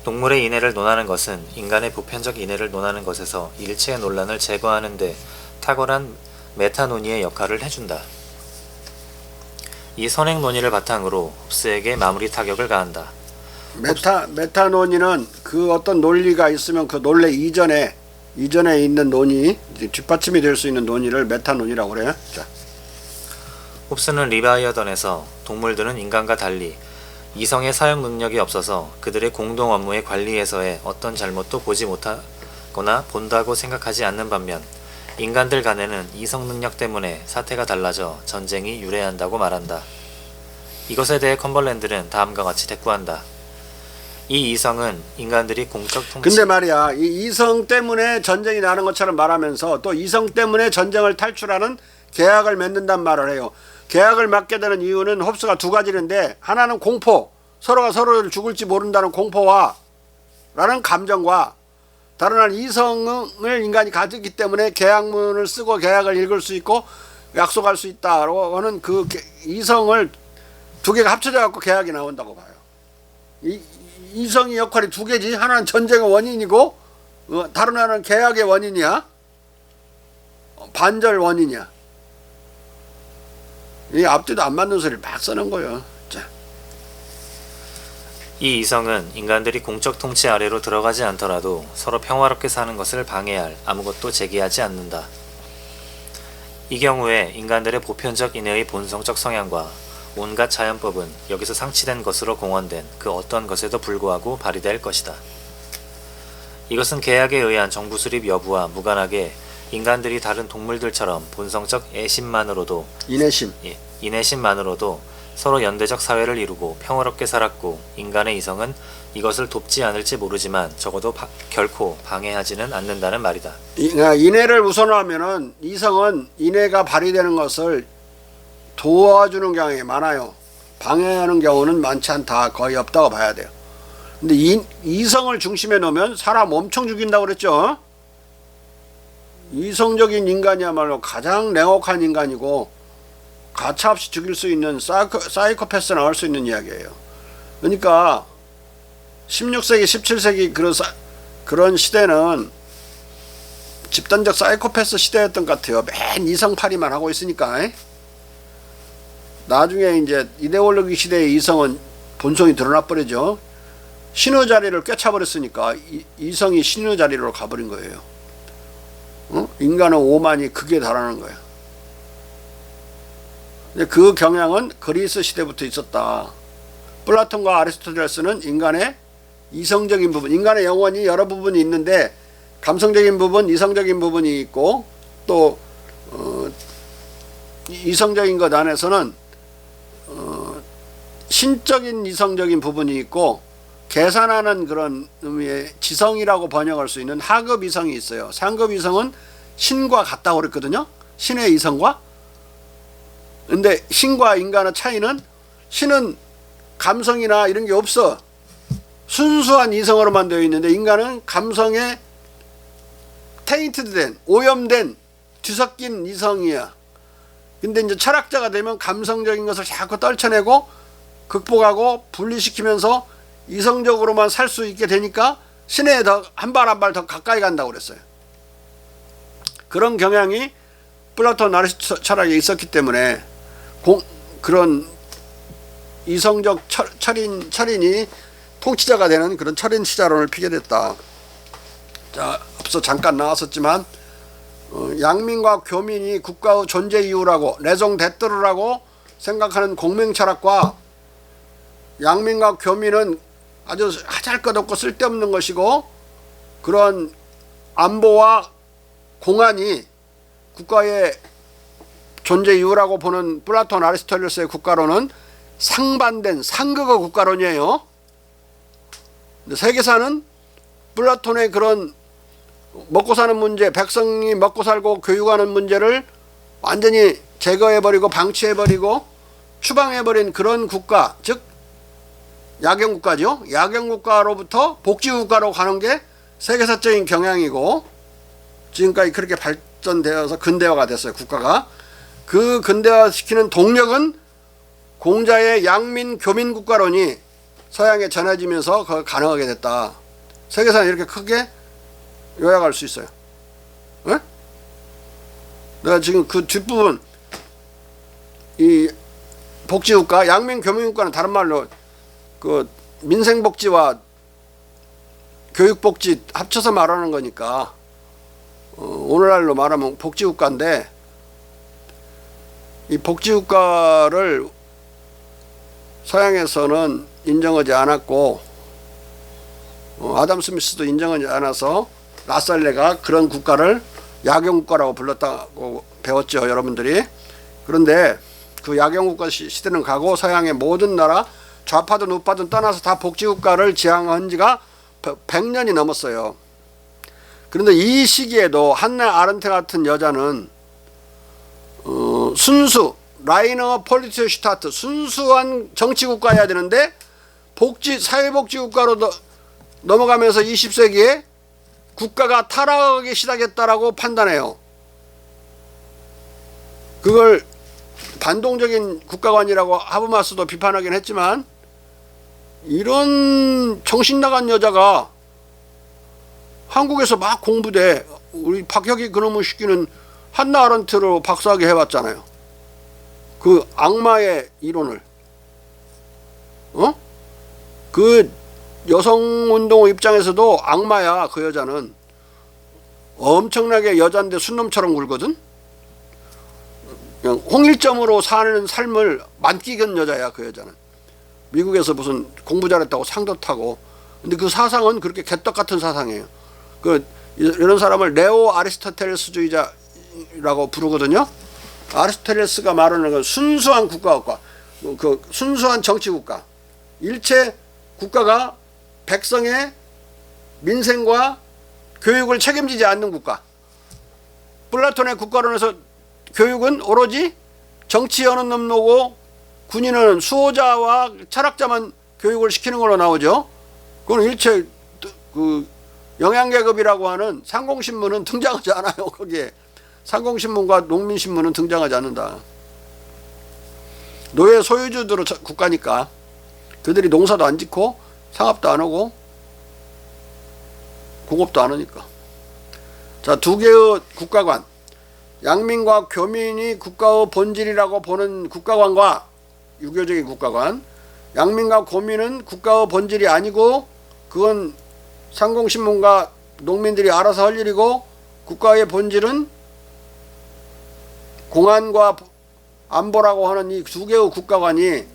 동물의 인애를 논하는 것은 인간의 보편적 인애를 논하는 것에서 일체의 논란을 제거하는 데 탁월한 메타 논의의 역할을 해준다. 이 선행 논의를 바탕으로 홉스에게 마무리 타격을 가한다. 메타 논의는 그 어떤 논리가 있으면 그 논리 이전에 있는 논의, 뒷받침이 될 수 있는 논의를 메타 논의라고 그래요. 자, 홉스는 리바이어던에서 동물들은 인간과 달리 이성의 사용 능력이 없어서 그들의 공동 업무의 관리에서의 어떤 잘못도 보지 못하거나 본다고 생각하지 않는 반면 인간들 간에는 이성 능력 때문에 사태가 달라져 전쟁이 유래한다고 말한다. 이것에 대해 컴벌랜드는 다음과 같이 대꾸한다. 이 이성은 인간들이 공적 통치 근데 말이야, 이 이성 때문에 전쟁이 나는 것처럼 말하면서 또 이성 때문에 전쟁을 탈출하는 계약을 맺는단 말을 해요. 계약을 맺게 되는 이유는 홉스가 두 가지인데, 하나는 공포, 서로가 서로를 죽을지 모른다는 공포와 라는 감정과, 다른 하나는 이성을 인간이 가지기 때문에 계약문을 쓰고 계약을 읽을 수 있고 약속할 수 있다고 하는 그 이성을 두 개가 합쳐져 갖고 계약이 나온다고 봐요. 이성의 역할이 두 개지. 하나는 전쟁의 원인이고 다른 하나는 계약의 원인이야, 반절 원인이야. 이 앞뒤도 안 맞는 소리를 막 써는 거예요. 자, 이 이성은 인간들이 공적 통치 아래로 들어가지 않더라도 서로 평화롭게 사는 것을 방해할 아무것도 제기하지 않는다. 이 경우에 인간들의 보편적 인애의 본성적 성향과 온갖 자연법은 여기서 상치된 것으로 공언된 그 어떤 것에도 불구하고 발휘될 것이다. 이것은 계약에 의한 정부 수립 여부와 무관하게 인간들이 다른 동물들처럼 본성적 애심만으로도 인내심. 인애심만으로도 서로 연대적 사회를 이루고 평화롭게 살았고 인간의 이성은 이것을 돕지 않을지 모르지만 적어도 결코 방해하지는 않는다는 말이다. 인애를 우선하면은 이성은 인애가 발휘되는 것을 도와주는 경향이 많아요. 방해하는 경우는 많지 않다. 거의 없다고 봐야 돼요. 근데 이성을 중심에 놓으면 사람 엄청 죽인다고 그랬죠. 이성적인 인간이야말로 가장 냉혹한 인간이고 가차없이 죽일 수 있는 사이코패스 나올 수 있는 이야기예요. 그러니까 16세기 17세기 그런 시대는 집단적 사이코패스 시대였던 것 같아요. 맨 이성팔이만 하고 있으니까. 나중에 이제 이데올로기 시대의 이성은 본성이 드러나 버리죠. 신의 자리를 꿰차버렸으니까 이성이 신의 자리로 가버린 거예요. 인간의 오만이 극에 달하는 거예요. 근데 그 경향은 그리스 시대부터 있었다. 플라톤과 아리스토텔레스는 인간의 이성적인 부분, 인간의 영혼이 여러 부분이 있는데 감성적인 부분, 이성적인 부분이 있고 또 이성적인 것 안에서는 신적인 이성적인 부분이 있고 계산하는 그런 의미의 지성이라고 번역할 수 있는 하급 이성이 있어요. 상급 이성은 신과 같다고 그랬거든요. 신의 이성과. 근데 신과 인간의 차이는 신은 감성이나 이런 게 없어. 순수한 이성으로만 되어 있는데 인간은 감성에 테인트된, 오염된, 뒤섞인 이성이야. 근데 이제 철학자가 되면 감성적인 것을 자꾸 떨쳐내고 극복하고 분리시키면서 이성적으로만 살 수 있게 되니까 신에 더 한 발 한 발 더 가까이 간다고 그랬어요. 그런 경향이 플라톤 아리스토 철학에 있었기 때문에 그런 이성적 철인이 통치자가 되는 그런 철인 시자론을 피게 됐다. 자, 앞서 잠깐 나왔었지만 양민과 교민이 국가의 존재 이유라고 레종 데트르라고 생각하는 공명철학과 양민과 교민은 아주 하잘것없고 쓸데없는 것이고 그런 안보와 공안이 국가의 존재 이유라고 보는 플라톤 아리스토텔레스의 국가론은 상반된 상극의 국가론이에요. 세계사는 플라톤의 그런 먹고 사는 문제, 백성이 먹고 살고 교육하는 문제를 완전히 제거해버리고 방치해버리고 추방해버린 그런 국가, 즉 야경국가죠. 야경국가로부터 복지국가로 가는 게 세계사적인 경향이고 지금까지 그렇게 발전되어서 근대화가 됐어요. 국가가. 그 근대화시키는 동력은 공자의 양민 교민 국가론이 서양에 전해지면서 그걸 가능하게 됐다. 세계사는 이렇게 크게 요약할 수 있어요. 네? 내가 지금 그 뒷부분 이 복지국가, 양민 교민국가는 다른 말로 그 민생복지와 교육복지 합쳐서 말하는 거니까 오늘날로 말하면 복지국가인데 이 복지국가를 서양에서는 인정하지 않았고 아담 스미스도 인정하지 않아서 라살레가 그런 국가를 야경국가라고 불렀다고 배웠죠, 여러분들이. 그런데 그 야경국가 시대는 가고 서양의 모든 나라 좌파든 우파든 떠나서 다 복지국가를 지향한 지가 100년이 넘었어요. 그런데 이 시기에도 한나 아른트 같은 여자는 순수 라이너 폴리티어 슈타트 순수한 정치국가여야 되는데 사회복지국가로 넘어가면서 20세기에 국가가 타락하기 시작했다라고 판단해요. 그걸 반동적인 국가관이라고 하브마스도 비판하긴 했지만 이런 정신나간 여자가 한국에서 막 공부돼. 우리 박혁이 그놈의 시키는 한나 아른트로 박사학위 해봤잖아요. 그 악마의 이론을, 그 여성운동 입장에서도 악마야. 그 여자는 엄청나게 여잔데 순놈처럼 굴거든. 그냥 홍일점으로 사는 삶을 만끽은 여자야. 그 여자는 미국에서 무슨 공부 잘했다고 상도 타고. 근데 그 사상은 그렇게 개떡 같은 사상이에요. 이런 사람을 네오 아리스토텔레스주의자라고 부르거든요. 아리스토텔레스가 말하는 건 순수한 국가국가, 그 순수한 정치국가. 일체 국가가 백성의 민생과 교육을 책임지지 않는 국가. 플라톤의 국가론에서 교육은 오로지 정치 여는 놈노고 군인은 수호자와 철학자만 교육을 시키는 걸로 나오죠. 그건 일체 그 영양계급이라고 하는 상공신문은 등장하지 않아요. 거기에 상공신문과 농민신문은 등장하지 않는다. 노예 소유주들은 국가니까 그들이 농사도 안 짓고 상업도 안 하고 공업도 안 하니까. 자, 두 개의 국가관, 양민과 교민이 국가의 본질이라고 보는 국가관과 유교적인 국가관, 양민과 교민은 국가의 본질이 아니고 그건 상공신문과 농민들이 알아서 할 일이고, 국가의 본질은 공안과 안보라고 하는 이 두 개의 국가관이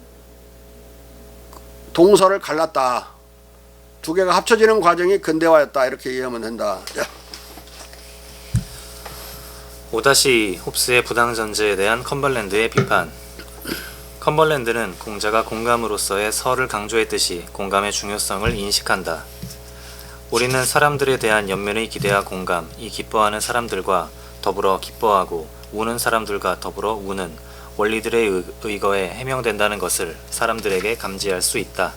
동서를 갈랐다. 두 개가 합쳐지는 과정이 근대화였다. 이렇게 이해하면 된다. 5-2 홉스의 부당전제에 대한 컴벌랜드의 비판. 컴벌랜드는 공자가 공감으로서의 서를 강조했듯이 공감의 중요성을 인식한다. 우리는 사람들에 대한 연민의 기대와 공감, 이 기뻐하는 사람들과 더불어 기뻐하고 우는 사람들과 더불어 우는 원리들의 의거에 해명된다는 것을 사람들에게 감지할 수 있다.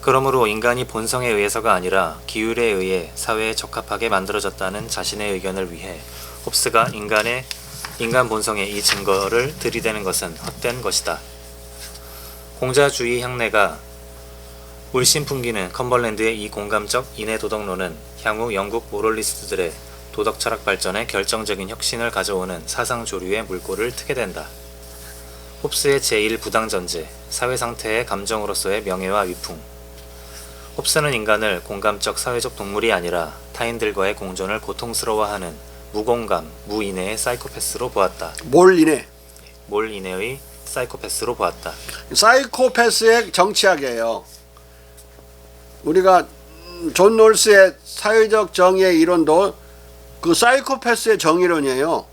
그러므로 인간이 본성에 의해서가 아니라 기율에 의해 사회에 적합하게 만들어졌다는 자신의 의견을 위해 홉스가 인간 본성의 이 증거를 들이대는 것은 헛된 것이다. 공자주의 향내가 물씬 풍기는 컴벌랜드의 이 공감적 인해 도덕론은 향후 영국 모럴리스트들의 도덕 철학 발전에 결정적인 혁신을 가져오는 사상 조류의 물꼬를 트게 된다. 홉스의 제1부당전제, 사회상태의 감정으로서의 명예와 위풍. 홉스는 인간을 공감적 사회적 동물이 아니라 타인들과의 공존을 고통스러워하는 무공감, 무인해의 사이코패스로 보았다. 몰인해. 몰인해의 사이코패스로 보았다. 사이코패스의 정치학이에요. 우리가 존 롤스의 사회적 정의의 이론도 그 사이코패스의 정의론이에요.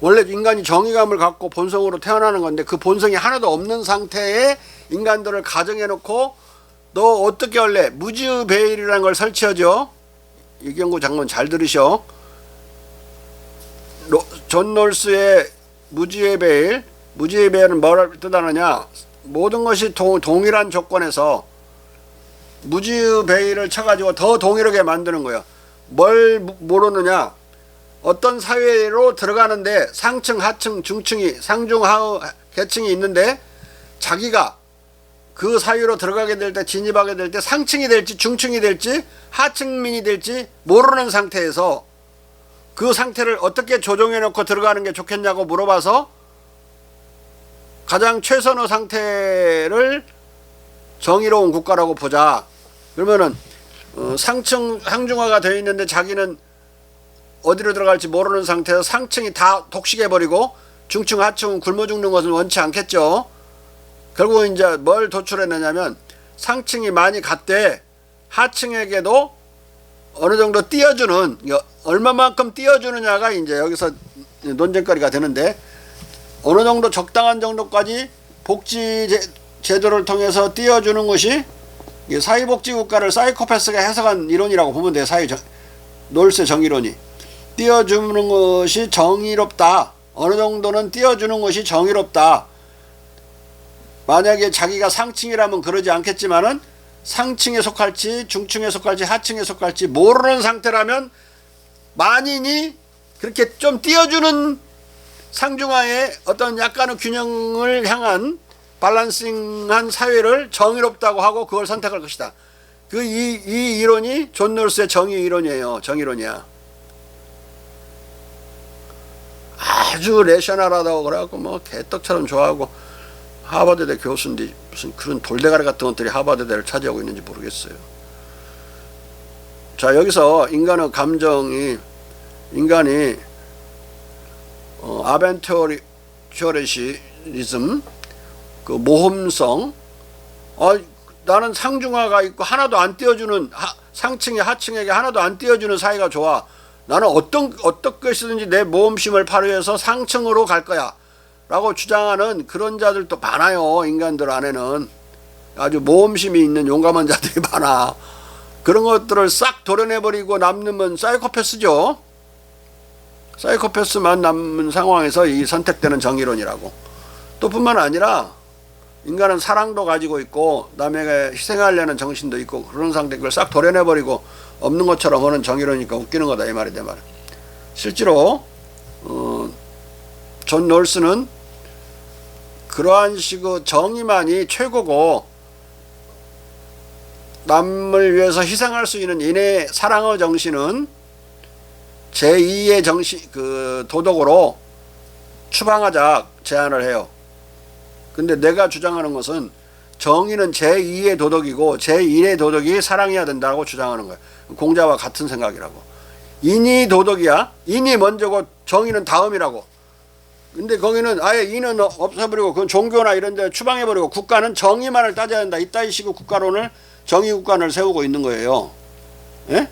원래 인간이 정의감을 갖고 본성으로 태어나는 건데 그 본성이 하나도 없는 상태의 인간들을 가정해 놓고 너 어떻게 할래? 무지의배일이라는 걸 설치하죠. 이경구 장군 잘 들으셔. 존 롤스의 무지의배일, 무지의배일은 뭘 뜻하느냐? 모든 것이 동일한 조건에서 무지의배일을 쳐가지고 더 동일하게 만드는 거예요. 뭘 모르느냐? 어떤 사회로 들어가는데 상층, 하층, 중층이 상중하의 계층이 있는데 자기가 그 사회로 들어가게 될 때, 진입하게 될 때 상층이 될지 중층이 될지 하층민이 될지 모르는 상태에서 그 상태를 어떻게 조정해 놓고 들어가는 게 좋겠냐고 물어봐서 가장 최선의 상태를 정의로운 국가라고 보자. 그러면은 상층 상중하가 되어 있는데 자기는 어디로 들어갈지 모르는 상태에서 상층이 다 독식해버리고 중층 하층은 굶어 죽는 것은 원치 않겠죠. 결국 이제 뭘 도출해내냐면 상층이 많이 갔대 하층에게도 어느 정도 띄워주는, 얼마만큼 띄워주느냐가 이제 여기서 논쟁거리가 되는데, 어느 정도 적당한 정도까지 복지 제도를 통해서 띄워주는 것이 사회복지국가를 사이코패스가 해석한 이론이라고 보면 돼요. 롤스의 정의론이. 띄워주는 것이 정의롭다. 어느 정도는 띄워주는 것이 정의롭다. 만약에 자기가 상층이라면 그러지 않겠지만은 상층에 속할지 중층에 속할지 하층에 속할지 모르는 상태라면 만인이 그렇게 좀 띄워주는 상중하의 어떤 약간의 균형을 향한 밸런싱한 사회를 정의롭다고 하고 그걸 선택할 것이다. 이 이론이 존 롤스의 정의 이론이에요. 정의론이야. 아주 레셔널하다고 그래갖고 뭐 개떡처럼 좋아하고 하버드대 교수인데 무슨 그런 돌대가리 같은 것들이 하버드대를 차지하고 있는지 모르겠어요. 자, 여기서 인간의 감정이 인간이 아벤처리즘 그 모험성 나는 상중하가 있고 하나도 안 띄워주는 상층이 하층에게 하나도 안 띄워주는 사이가 좋아. 나는 어떤 것이든지 내 모험심을 발휘해서 상층으로 갈 거야 라고 주장하는 그런 자들도 많아요. 인간들 안에는 아주 모험심이 있는 용감한 자들이 많아. 그런 것들을 싹 도려내버리고 남는 사이코패스죠. 사이코패스만 남은 상황에서 이 선택되는 정의론이라고. 또 뿐만 아니라 인간은 사랑도 가지고 있고 남에게 희생하려는 정신도 있고 그런 상태 그걸 싹 도려내버리고 없는 것처럼 하는 정의론이니까 웃기는 거다 이 말이 내 말. 실제로 존 롤스는 그러한 식의 정의만이 최고고 남을 위해서 희생할 수 있는 인의 사랑의 정신은 제2의 정신 그 도덕으로 추방하자 제안을 해요. 근데 내가 주장하는 것은 정의는 제2의 도덕이고 제1의 도덕이 사랑해야 된다고 주장하는 거예요. 공자와 같은 생각이라고. 인이 도덕이야. 인이 먼저고 정의는 다음이라고. 근데 거기는 아예 인은 없애버리고 그건 종교나 이런 데 추방해버리고 국가는 정의만을 따져야 한다. 이따위 식의 국가론을 정의국가를 세우고 있는 거예요. 예?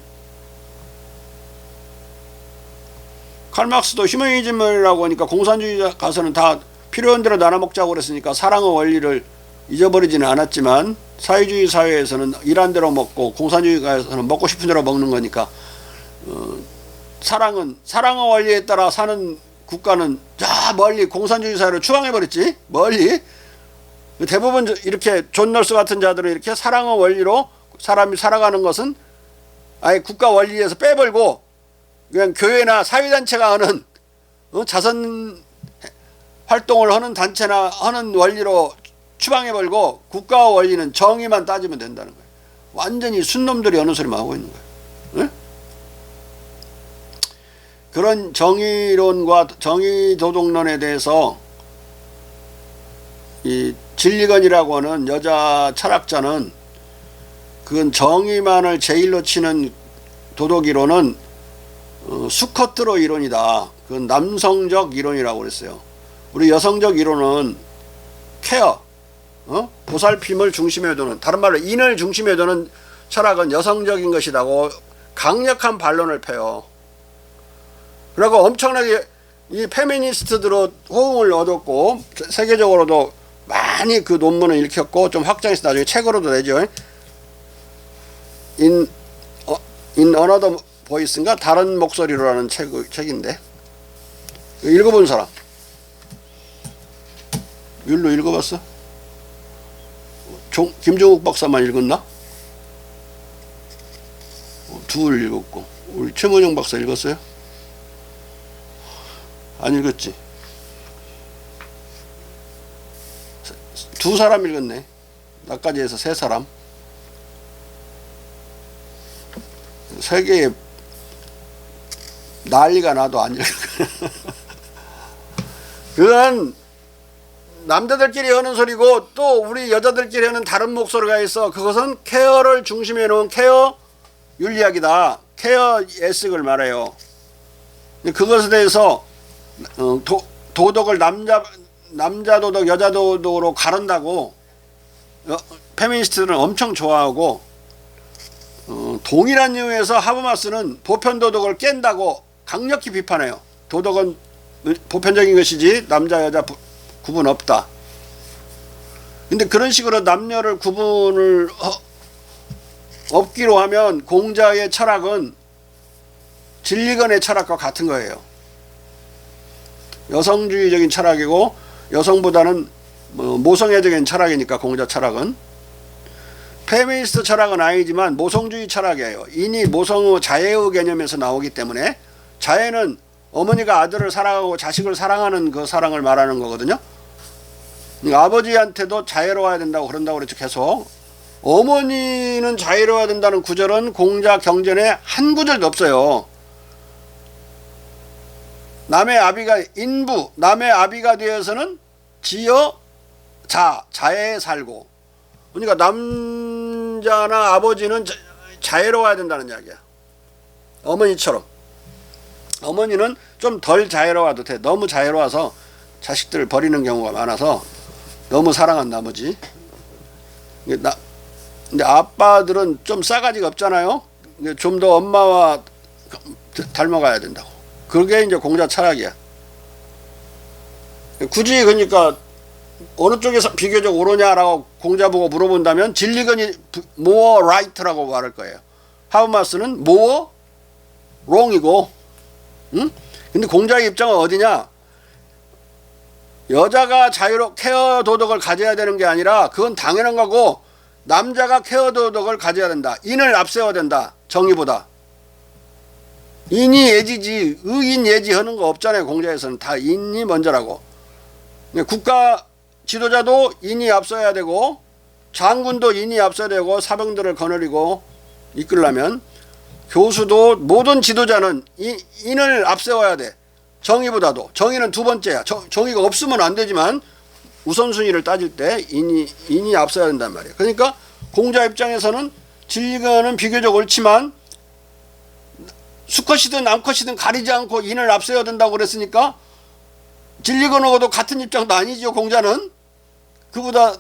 칼막스도 휴머니즘이라고 하니까 공산주의 가서는 다 필요한 대로 나눠먹자고 그랬으니까 사랑의 원리를 잊어버리지는 않았지만 사회주의 사회에서는 일한 대로 먹고 공산주의가에서는 먹고 싶은 대로 먹는 거니까 사랑의 원리에 따라 사는 국가는 저 멀리 공산주의 사회로 추방해버렸지. 멀리. 대부분 이렇게 존 널스 같은 자들은 이렇게 사랑의 원리로 사람이 살아가는 것은 아예 국가 원리에서 빼버리고 그냥 교회나 사회단체가 하는 자선 활동을 하는 단체나 하는 원리로 추방해버리고 국가 원리는 정의만 따지면 된다는 거예요. 완전히 순놈들이 어느 소리만 하고 있는 거예요. 네? 그런 정의론과 정의도덕론에 대해서 이 진리건이라고 하는 여자 철학자는 그건 정의만을 제일로 치는 도덕이론은 수커트로 이론이다. 그건 남성적 이론이라고 그랬어요. 우리 여성적 이론은 케어, 보살핌을 중심에 두는, 다른 말로 인을 중심에 두는 철학은 여성적인 것이라고 강력한 반론을 펴요. 그리고 엄청나게 이 페미니스트들로 호응을 얻었고 세계적으로도 많이 그 논문을 읽혔고 좀 확장해서 나중에 책으로도 내죠. In Another Voice인가 다른 목소리로라는 책인데 읽어본 사람 율로 읽어봤어? 김종욱 박사만 읽었나? 둘 읽었고 우리 최문영 박사 읽었어요? 안 읽었지? 두 사람 읽었네. 나까지 해서 세 사람. 세계에 난리가 나도 안 읽어. 그건 남자들끼리 하는 소리고 또 우리 여자들끼리 하는 다른 목소리가 있어. 그것은 케어를 중심에 놓은 케어 윤리학이다. 케어 예식을 말해요. 그것에 대해서 도덕을 남자 도덕 여자 도덕으로 가른다고 페미니스트들은 엄청 좋아하고 동일한 이유에서 하버마스는 보편 도덕을 깬다고 강력히 비판해요. 도덕은 보편적인 것이지 남자 여자 구분 없다. 근데 그런 식으로 남녀를 구분을 없기로 하면 공자의 철학은 진리건의 철학과 같은 거예요. 여성주의적인 철학이고 여성보다는 모성애적인 철학이니까 공자 철학은. 페미니스트 철학은 아니지만 모성주의 철학이에요. 이니 모성의 자애의 개념에서 나오기 때문에 자애는 어머니가 아들을 사랑하고 자식을 사랑하는 그 사랑을 말하는 거거든요. 아버지한테도 자애로워야 된다고 그런다고 그랬죠. 계속 어머니는 자애로워야 된다는 구절은 공자 경전에 한 구절도 없어요. 남의 아비가 인부, 남의 아비가 되어서는 지어 자에 살고. 그러니까 남자나 아버지는 자애로워야 된다는 이야기야. 어머니처럼. 어머니는 좀 덜 자애로워도 돼. 너무 자애로워서 자식들을 버리는 경우가 많아서 너무 사랑한 나머지. 근데 아빠들은 좀 싸가지가 없잖아요. 좀 더 엄마와 닮아가야 된다고. 그게 이제 공자 철학이야. 굳이 그러니까 어느 쪽에서 비교적 옳으냐라고 공자 보고 물어본다면 진리건이 more right라고 말할 거예요. 하우마스는 more wrong이고, 응? 근데 공자의 입장은 어디냐? 여자가 케어 도덕을 가져야 되는 게 아니라 그건 당연한 거고 남자가 케어 도덕을 가져야 된다. 인을 앞세워야 된다. 정의보다. 인이 예지지 의인 예지하는 거 없잖아요. 공자에서는 다 인이 먼저라고. 국가 지도자도 인이 앞서야 되고 장군도 인이 앞서야 되고 사병들을 거느리고 이끌려면 교수도 모든 지도자는 인을 앞세워야 돼. 정의보다도. 정의는 두 번째야. 정의가 없으면 안 되지만 우선순위를 따질 때 인이 앞서야 된단 말이에요. 그러니까 공자 입장에서는 진리가는 비교적 옳지만 수컷이든 암컷이든 가리지 않고 인을 앞세워야 된다고 그랬으니까 진리건하고도 같은 입장도 아니죠. 공자는 그보다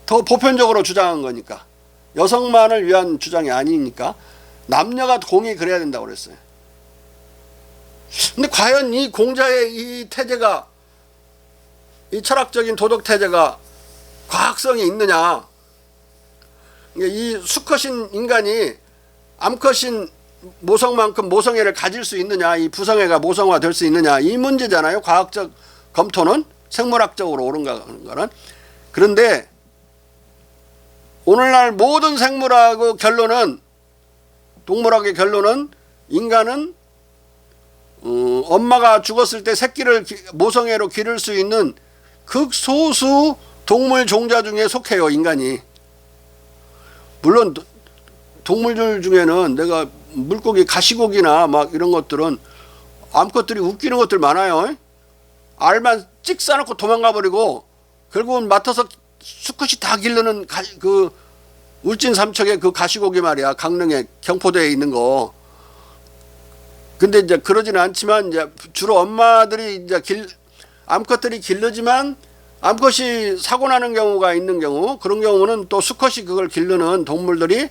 더 보편적으로 주장한 거니까. 여성만을 위한 주장이 아니니까 남녀가 공이 그래야 된다고 그랬어요. 근데 과연 이 공자의 이 태제가, 이 철학적인 도덕 태제가 과학성이 있느냐? 이 수컷인 인간이 암컷인 모성만큼 모성애를 가질 수 있느냐? 이 부성애가 모성화 될 수 있느냐? 이 문제잖아요. 과학적 검토는 생물학적으로 옳은가 하는 거는. 그런데 오늘날 모든 생물학의 결론은, 동물학의 결론은 인간은 엄마가 죽었을 때 새끼를 모성애로 기를 수 있는 극소수 동물 종자 중에 속해요. 인간이. 물론 동물들 중에는 내가 물고기 가시고기나 막 이런 것들은 암컷들이 웃기는 것들 많아요. 알만 찍 싸놓고 도망가 버리고 결국은 맡아서 수컷이 다 기르는 그 울진 삼척의 그 가시고기 말이야. 강릉에 경포대에 있는 거. 근데 이제 그러지는 않지만 이제 주로 엄마들이 이제 암컷들이 기르지만 암컷이 사고 나는 경우가 있는 경우, 그런 경우는 또 수컷이 그걸 기르는 동물들이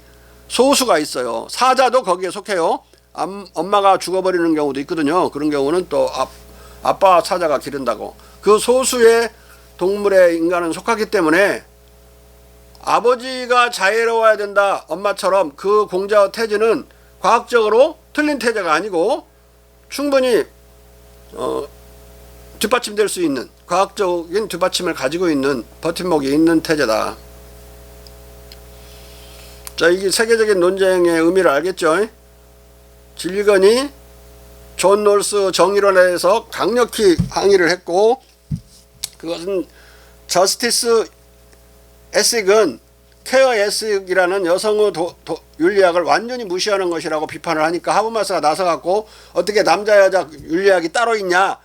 소수가 있어요. 사자도 거기에 속해요. 엄마가 죽어버리는 경우도 있거든요. 그런 경우는 또 아빠 사자가 기른다고. 그 소수의 동물의 인간은 속하기 때문에 아버지가 자애로워야 된다. 엄마처럼. 그 공자의 태제는 과학적으로 틀린 태제가 아니고 충분히 뒷받침될 수 있는, 과학적인 뒷받침을 가지고 있는 버팀목이 있는 태제다. 자, 이게 세계적인 논쟁의 의미를 알겠죠? 진리건이 존 롤스 정의론에서 강력히 항의를 했고, 그것은 저스티스 에식은 케어 에식이라는 여성의 윤리학을 완전히 무시하는 것이라고 비판을 하니까 하버마스가 나서갖고 어떻게 남자 여자 윤리학이 따로 있냐,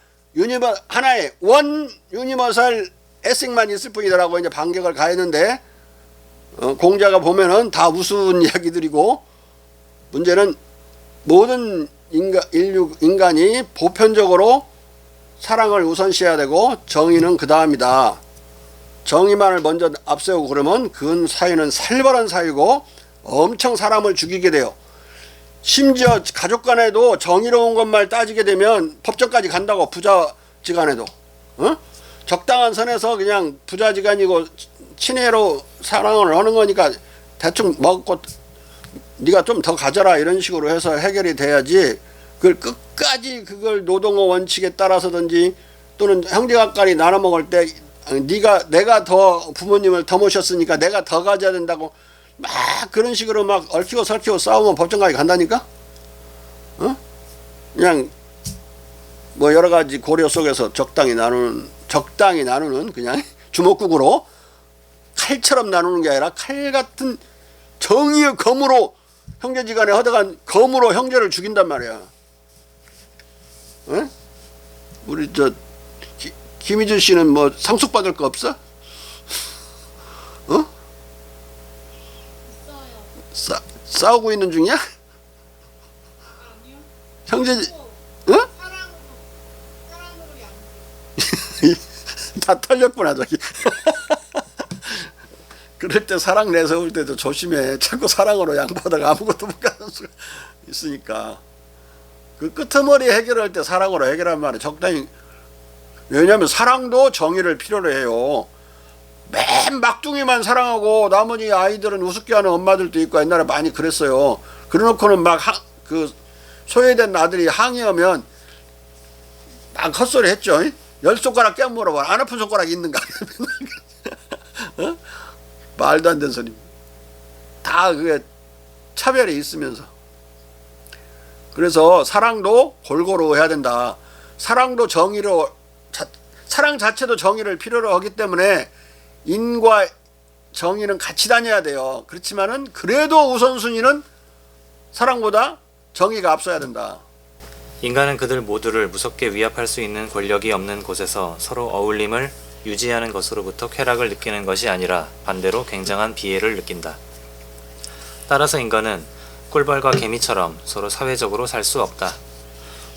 하나의 원 유니버설 에식만 있을 뿐이더라고 이제 반격을 가했는데, 공자가 보면은 다 우스운 이야기들이고, 문제는 모든 인간이 보편적으로 사랑을 우선시해야 되고 정의는 그 다음이다. 정의만을 먼저 앞세우고 그러면 그 사회는 살벌한 사회고 엄청 사람을 죽이게 돼요. 심지어 가족 간에도 정의로운 것만 따지게 되면 법정까지 간다고. 부자지간에도. 적당한 선에서 그냥 부자지간이고 친애로 사랑을 하는 거니까 대충 먹고 네가 좀 더 가져라 이런 식으로 해서 해결이 돼야지, 그걸 끝까지 그걸 노동의 원칙에 따라서든지 또는 형제간간이 나눠 먹을 때 내가 더 부모님을 더 모셨으니까 내가 더 가져야 된다고 막 그런 식으로 막 얽히고 설키고 싸우면 법정까지 간다니까. 그냥 뭐 여러 가지 고려 속에서 적당히 나누는 그냥 주먹국으로 칼처럼 나누는 게 아니라 칼 같은 정의의 검으로, 형제지간에 허덕한 검으로 형제를 죽인단 말이야. 우리 저 김희준 씨는 뭐 상속 받을 거 없어? 어? 싸우고 있는 중이야? 형제, 어? 다 털렸구나 저기. 그럴 때 사랑 내세울 때도 조심해. 자꾸 사랑으로 양보하다가 아무것도 못 가는 수가 있으니까. 그 끄트머리 해결할 때 사랑으로 해결하는 말은 적당히. 왜냐하면 사랑도 정의를 필요로 해요. 맨 막둥이만 사랑하고 나머지 아이들은 우습게 하는 엄마들도 있고 옛날에 많이 그랬어요. 그래놓고는 막 그 소외된 아들이 항의하면 막 헛소리 했죠. 10손가락 깨물어 봐. 안 아픈 손가락 있는가? 어? 말도 안 되는 소리. 다 그게 차별이 있으면서. 그래서 사랑도 골고루 해야 된다. 사랑도 정의로, 사랑 자체도 정의를 필요로 하기 때문에 인과 정의는 같이 다녀야 돼요. 그렇지만은 그래도 우선순위는 사랑보다 정의가 앞서야 된다. 인간은 그들 모두를 무섭게 위압할 수 있는 권력이 없는 곳에서 서로 어울림을 유지하는 것으로부터 쾌락을 느끼는 것이 아니라 반대로 굉장한 비애를 느낀다. 따라서 인간은 꿀벌과 개미처럼 서로 사회적으로 살 수 없다.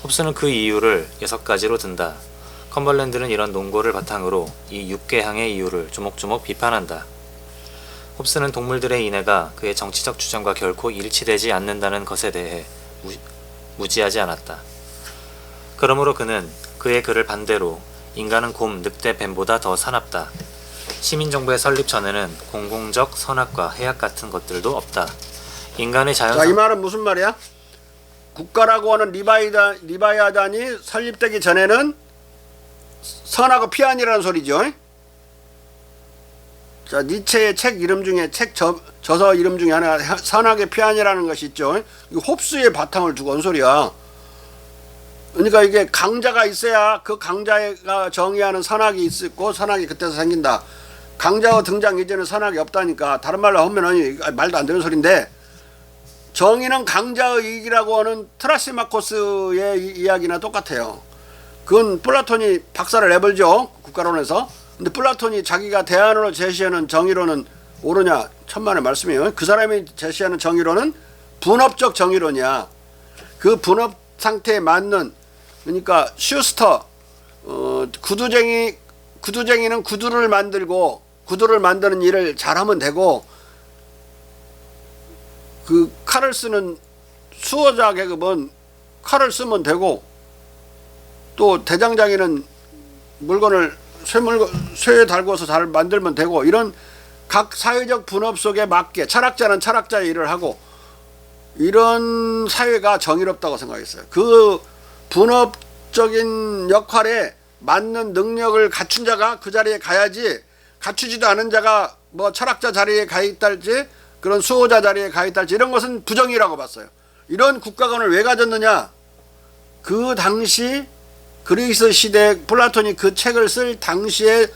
홉스는 그 이유를 6가지로 든다. 컴벌랜드는 이런 논고를 바탕으로 이 6개항의 이유를 조목조목 비판한다. 홉스는 동물들의 인애가 그의 정치적 주장과 결코 일치되지 않는다는 것에 대해 무지하지 않았다. 그러므로 그는 그의 글을 반대로 인간은 곰, 늑대, 뱀보다 더 사납다. 시민정부의 설립 전에는 공공적 선악과 해악 같은 것들도 없다. 인간의 자, 이 자연상 말은 무슨 말이야? 국가라고 하는 리바이아단이 설립되기 전에는 선하고 피한이라는 소리죠. 자, 니체의 책 이름 중에 저서 이름 중에 하나가 선악의 피한이라는 것이 있죠. 이 홉스의 바탕을 두고 온 소리야. 그러니까 이게 강자가 있어야 그 강자가 정의하는 선악이 있고 선악이 그때서 생긴다. 강자가 등장 이전에 선악이 없다니까. 다른 말로 하면 말도 안 되는 소리인데, 정의는 강자의 이익이라고 하는 트라시마코스의 이야기나 똑같아요. 그건 플라톤이 박살을 내버리죠, 국가론에서. 근데 플라톤이 자기가 대안으로 제시하는 정의론은 옳으냐? 천만의 말씀이에요. 그 사람이 제시하는 정의론은 분업적 정의론이야. 그 분업 상태에 맞는, 그러니까 슈스터, 구두쟁이는 구두를 만들고 구두를 만드는 일을 잘하면 되고, 그 칼을 쓰는 수호자 계급은 칼을 쓰면 되고, 또 대장장이는 물건을 쇠에 달궈서 잘 만들면 되고, 이런 각 사회적 분업 속에 맞게 철학자는 철학자의 일을 하고, 이런 사회가 정의롭다고 생각했어요. 그 분업적인 역할에 맞는 능력을 갖춘 자가 그 자리에 가야지, 갖추지도 않은 자가 뭐 철학자 자리에 가 있달지 그런 수호자 자리에 가 있달지 이런 것은 부정이라고 봤어요. 이런 국가관을 왜 가졌느냐? 그 당시 그리스 시대 플라톤이 그 책을 쓸 당시에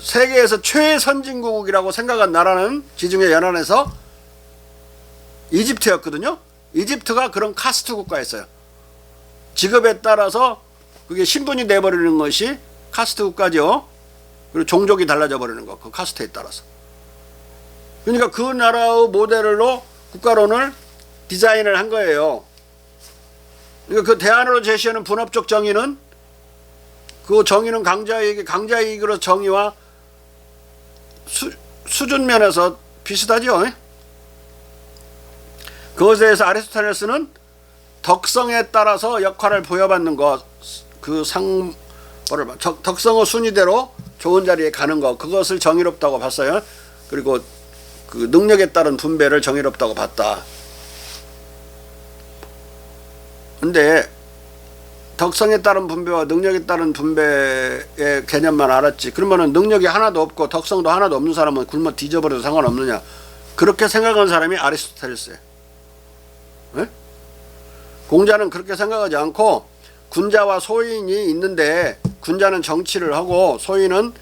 세계에서 최선진국이라고 생각한 나라는 지중해 연안에서 이집트였거든요. 이집트가 그런 카스트 국가였어요. 직업에 따라서 그게 신분이 돼버리는 것이 카스트 국가죠. 그리고 종족이 달라져 버리는 거, 그 카스트에 따라서. 그러니까 그 나라의 모델로 국가론을 디자인을 한 거예요. 그러니까 그 대안으로 제시하는 분업적 정의는, 그 정의는 강자이익으로 정의와 수준 면에서 비슷하죠. 그것에 대해서 아리스토텔레스는 덕성에 따라서 역할을 부여받는 것, 덕성의 순위대로 좋은 자리에 가는 것, 그것을 정의롭다고 봤어요. 그리고 그 능력에 따른 분배를 정의롭다고 봤다. 근데 덕성에 따른 분배와 능력에 따른 분배의 개념만 알았지, 그러면은 능력이 하나도 없고 덕성도 하나도 없는 사람은 굶어 뒤져버려도 상관없느냐? 그렇게 생각하는 사람이 아리스토텔레스예요. 네? 공자는 그렇게 생각하지 않고, 군자와 소인이 있는데 군자는 정치를 하고 소인은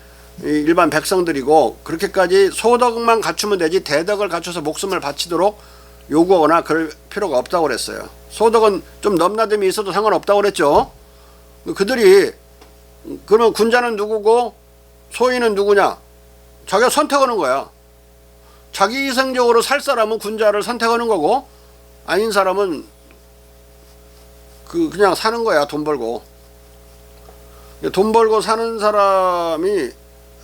일반 백성들이고, 그렇게까지 소덕만 갖추면 되지 대덕을 갖춰서 목숨을 바치도록 요구하거나 그럴 필요가 없다고 그랬어요. 소덕은 좀 넘나듦이 있어도 상관없다고 그랬죠. 그들이 그럼 군자는 누구고 소인은 누구냐? 자기가 선택하는 거야. 자기 희생적으로 살 사람은 군자를 선택하는 거고 아닌 사람은 그냥 사는 거야. 돈 벌고. 돈 벌고 사는 사람이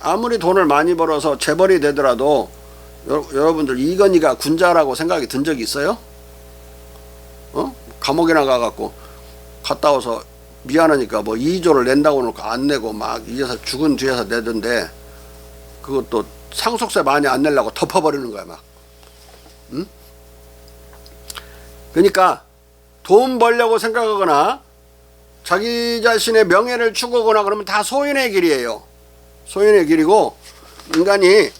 아무리 돈을 많이 벌어서 재벌이 되더라도 여러분들 이건희가 군자라고 생각이 든 적이 있어요? 감옥이나 가갖고 갔다 와서 미안하니까 뭐 2조를 낸다고 놓고 안 내고 막 이제서 죽은 뒤에서 내던데 그것도 상속세 많이 안 내려고 덮어버리는 거야 막. 응? 그러니까 돈 벌려고 생각하거나 자기 자신의 명예를 추구하거나 그러면 다 소인의 길이에요. 소인의 길이고 인간이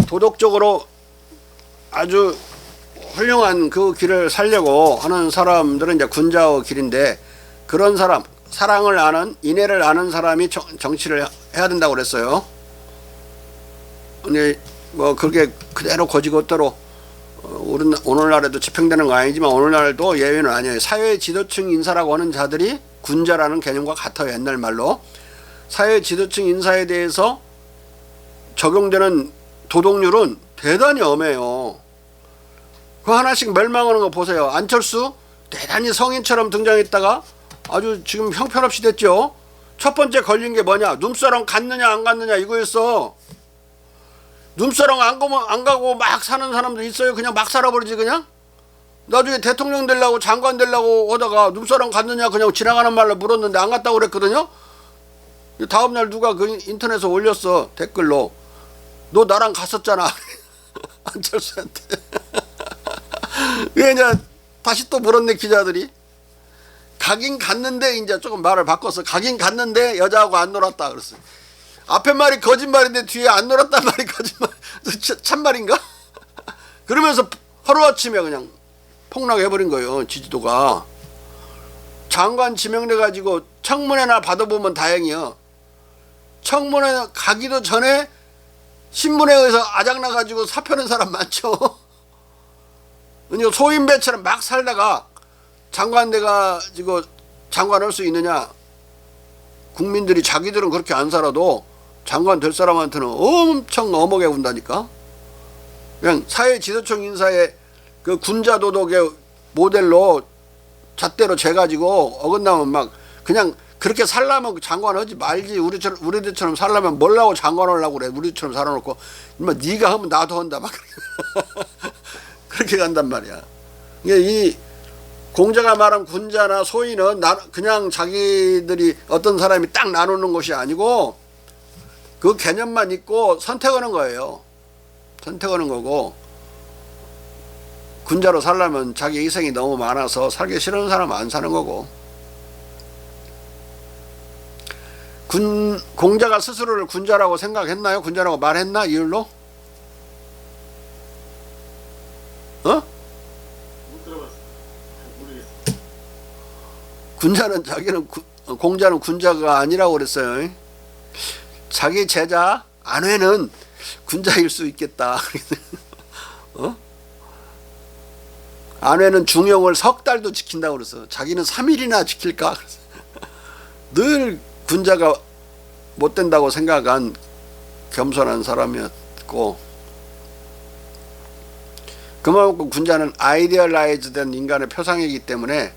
도덕적으로 아주 훌륭한 그 길을 살려고 하는 사람들은 이제 군자의 길인데 그런 사람, 사랑을 아는, 인애를 아는 사람이 정치를 해야 된다고 그랬어요. 근데 뭐 그게 그대로 거지것대로 오늘날에도 집행되는 거 아니지만 오늘날도 예외는 아니에요. 사회 지도층 인사라고 하는 자들이 군자라는 개념과 같아요. 옛날 말로. 사회 지도층 인사에 대해서 적용되는 도덕률은 대단히 엄해요. 그 하나씩 멸망하는 거 보세요. 안철수 대단히 성인처럼 등장했다가 아주 지금 형편없이 됐죠. 첫 번째 걸린 게 뭐냐? 눈사람 갔느냐 안 갔느냐 이거였어. 눈사람 안 가고 막 사는 사람도 있어요. 그냥 막 살아버리지 그냥. 나중에 대통령 되려고 장관 되려고 하다가 눈사람 갔느냐 그냥 지나가는 말로 물었는데 안 갔다고 그랬거든요. 다음날 누가 그 인터넷에 올렸어. 댓글로. 너 나랑 갔었잖아. 안철수한테. 왜 이제 다시 또 물었네 기자들이. 가긴 갔는데 이제 조금 말을 바꿔서 가긴 갔는데 여자하고 안 놀았다 그랬어요. 앞에 말이 거짓말인데 뒤에 안 놀았단 말이 거짓말. 참말인가? 그러면서 하루아침에 그냥 폭락해버린 거예요. 지지도가. 장관 지명돼 가지고 청문회나 받아보면 다행이요. 청문회 가기도 전에 신문에 의해서 아작나 가지고 사표낸 사람 많죠. 그러니까 소인배처럼 막 살다가 장관 돼가지고 장관 할 수 있느냐. 국민들이 자기들은 그렇게 안 살아도 장관 될 사람한테는 엄청 어먹에 군다니까. 그냥 사회 지도층 인사의 그 군자 도덕의 모델로 잣대로 재가지고 어긋나면 막 그냥 그렇게 살려면 장관 하지 말지. 우리들처럼 살려면 뭘 하고 장관 하려고 그래. 우리처럼 살아놓고 네가 하면 나도 한다 막 그렇게 간단 말이야. 이 공자가 말한 군자나 소인은 그냥 자기들이 어떤 사람이 딱 나누는 것이 아니고 그 개념만 있고 선택하는 거예요. 선택하는 거고 군자로 살려면 자기 희생이 너무 많아서 살기 싫은 사람은 안 사는 거고 공자가 스스로를 군자라고 생각했나요? 군자라고 말했나? 이율로? 군자는 공자는 군자가 아니라고 그랬어요. 자기 제자 아내는 군자일 수 있겠다. 아내는 중용을 석 달도 지킨다고 그랬어. 자기는 3일이나 지킬까? 늘 군자가 못 된다고 생각한 겸손한 사람이었고 그만큼 군자는 아이디얼라이즈 된 인간의 표상이기 때문에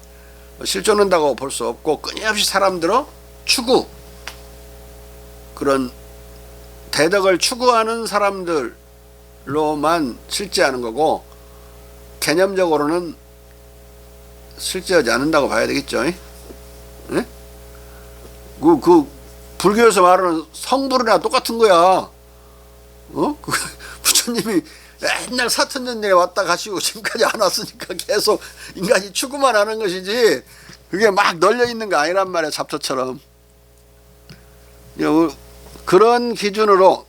실존한다고 볼 수 없고 끊임없이 사람들어 추구 그런 대덕을 추구하는 사람들로만 실제하는 거고 개념적으로는 실제하지 않는다고 봐야 되겠죠. 네? 그 불교에서 말하는 성불이나 똑같은 거야. 부처님이 맨날 사천년대에 왔다 가시고 지금까지 안 왔으니까 계속 인간이 추구만 하는 것이지 그게 막 널려 있는 거 아니란 말이야. 잡초처럼. 그런 기준으로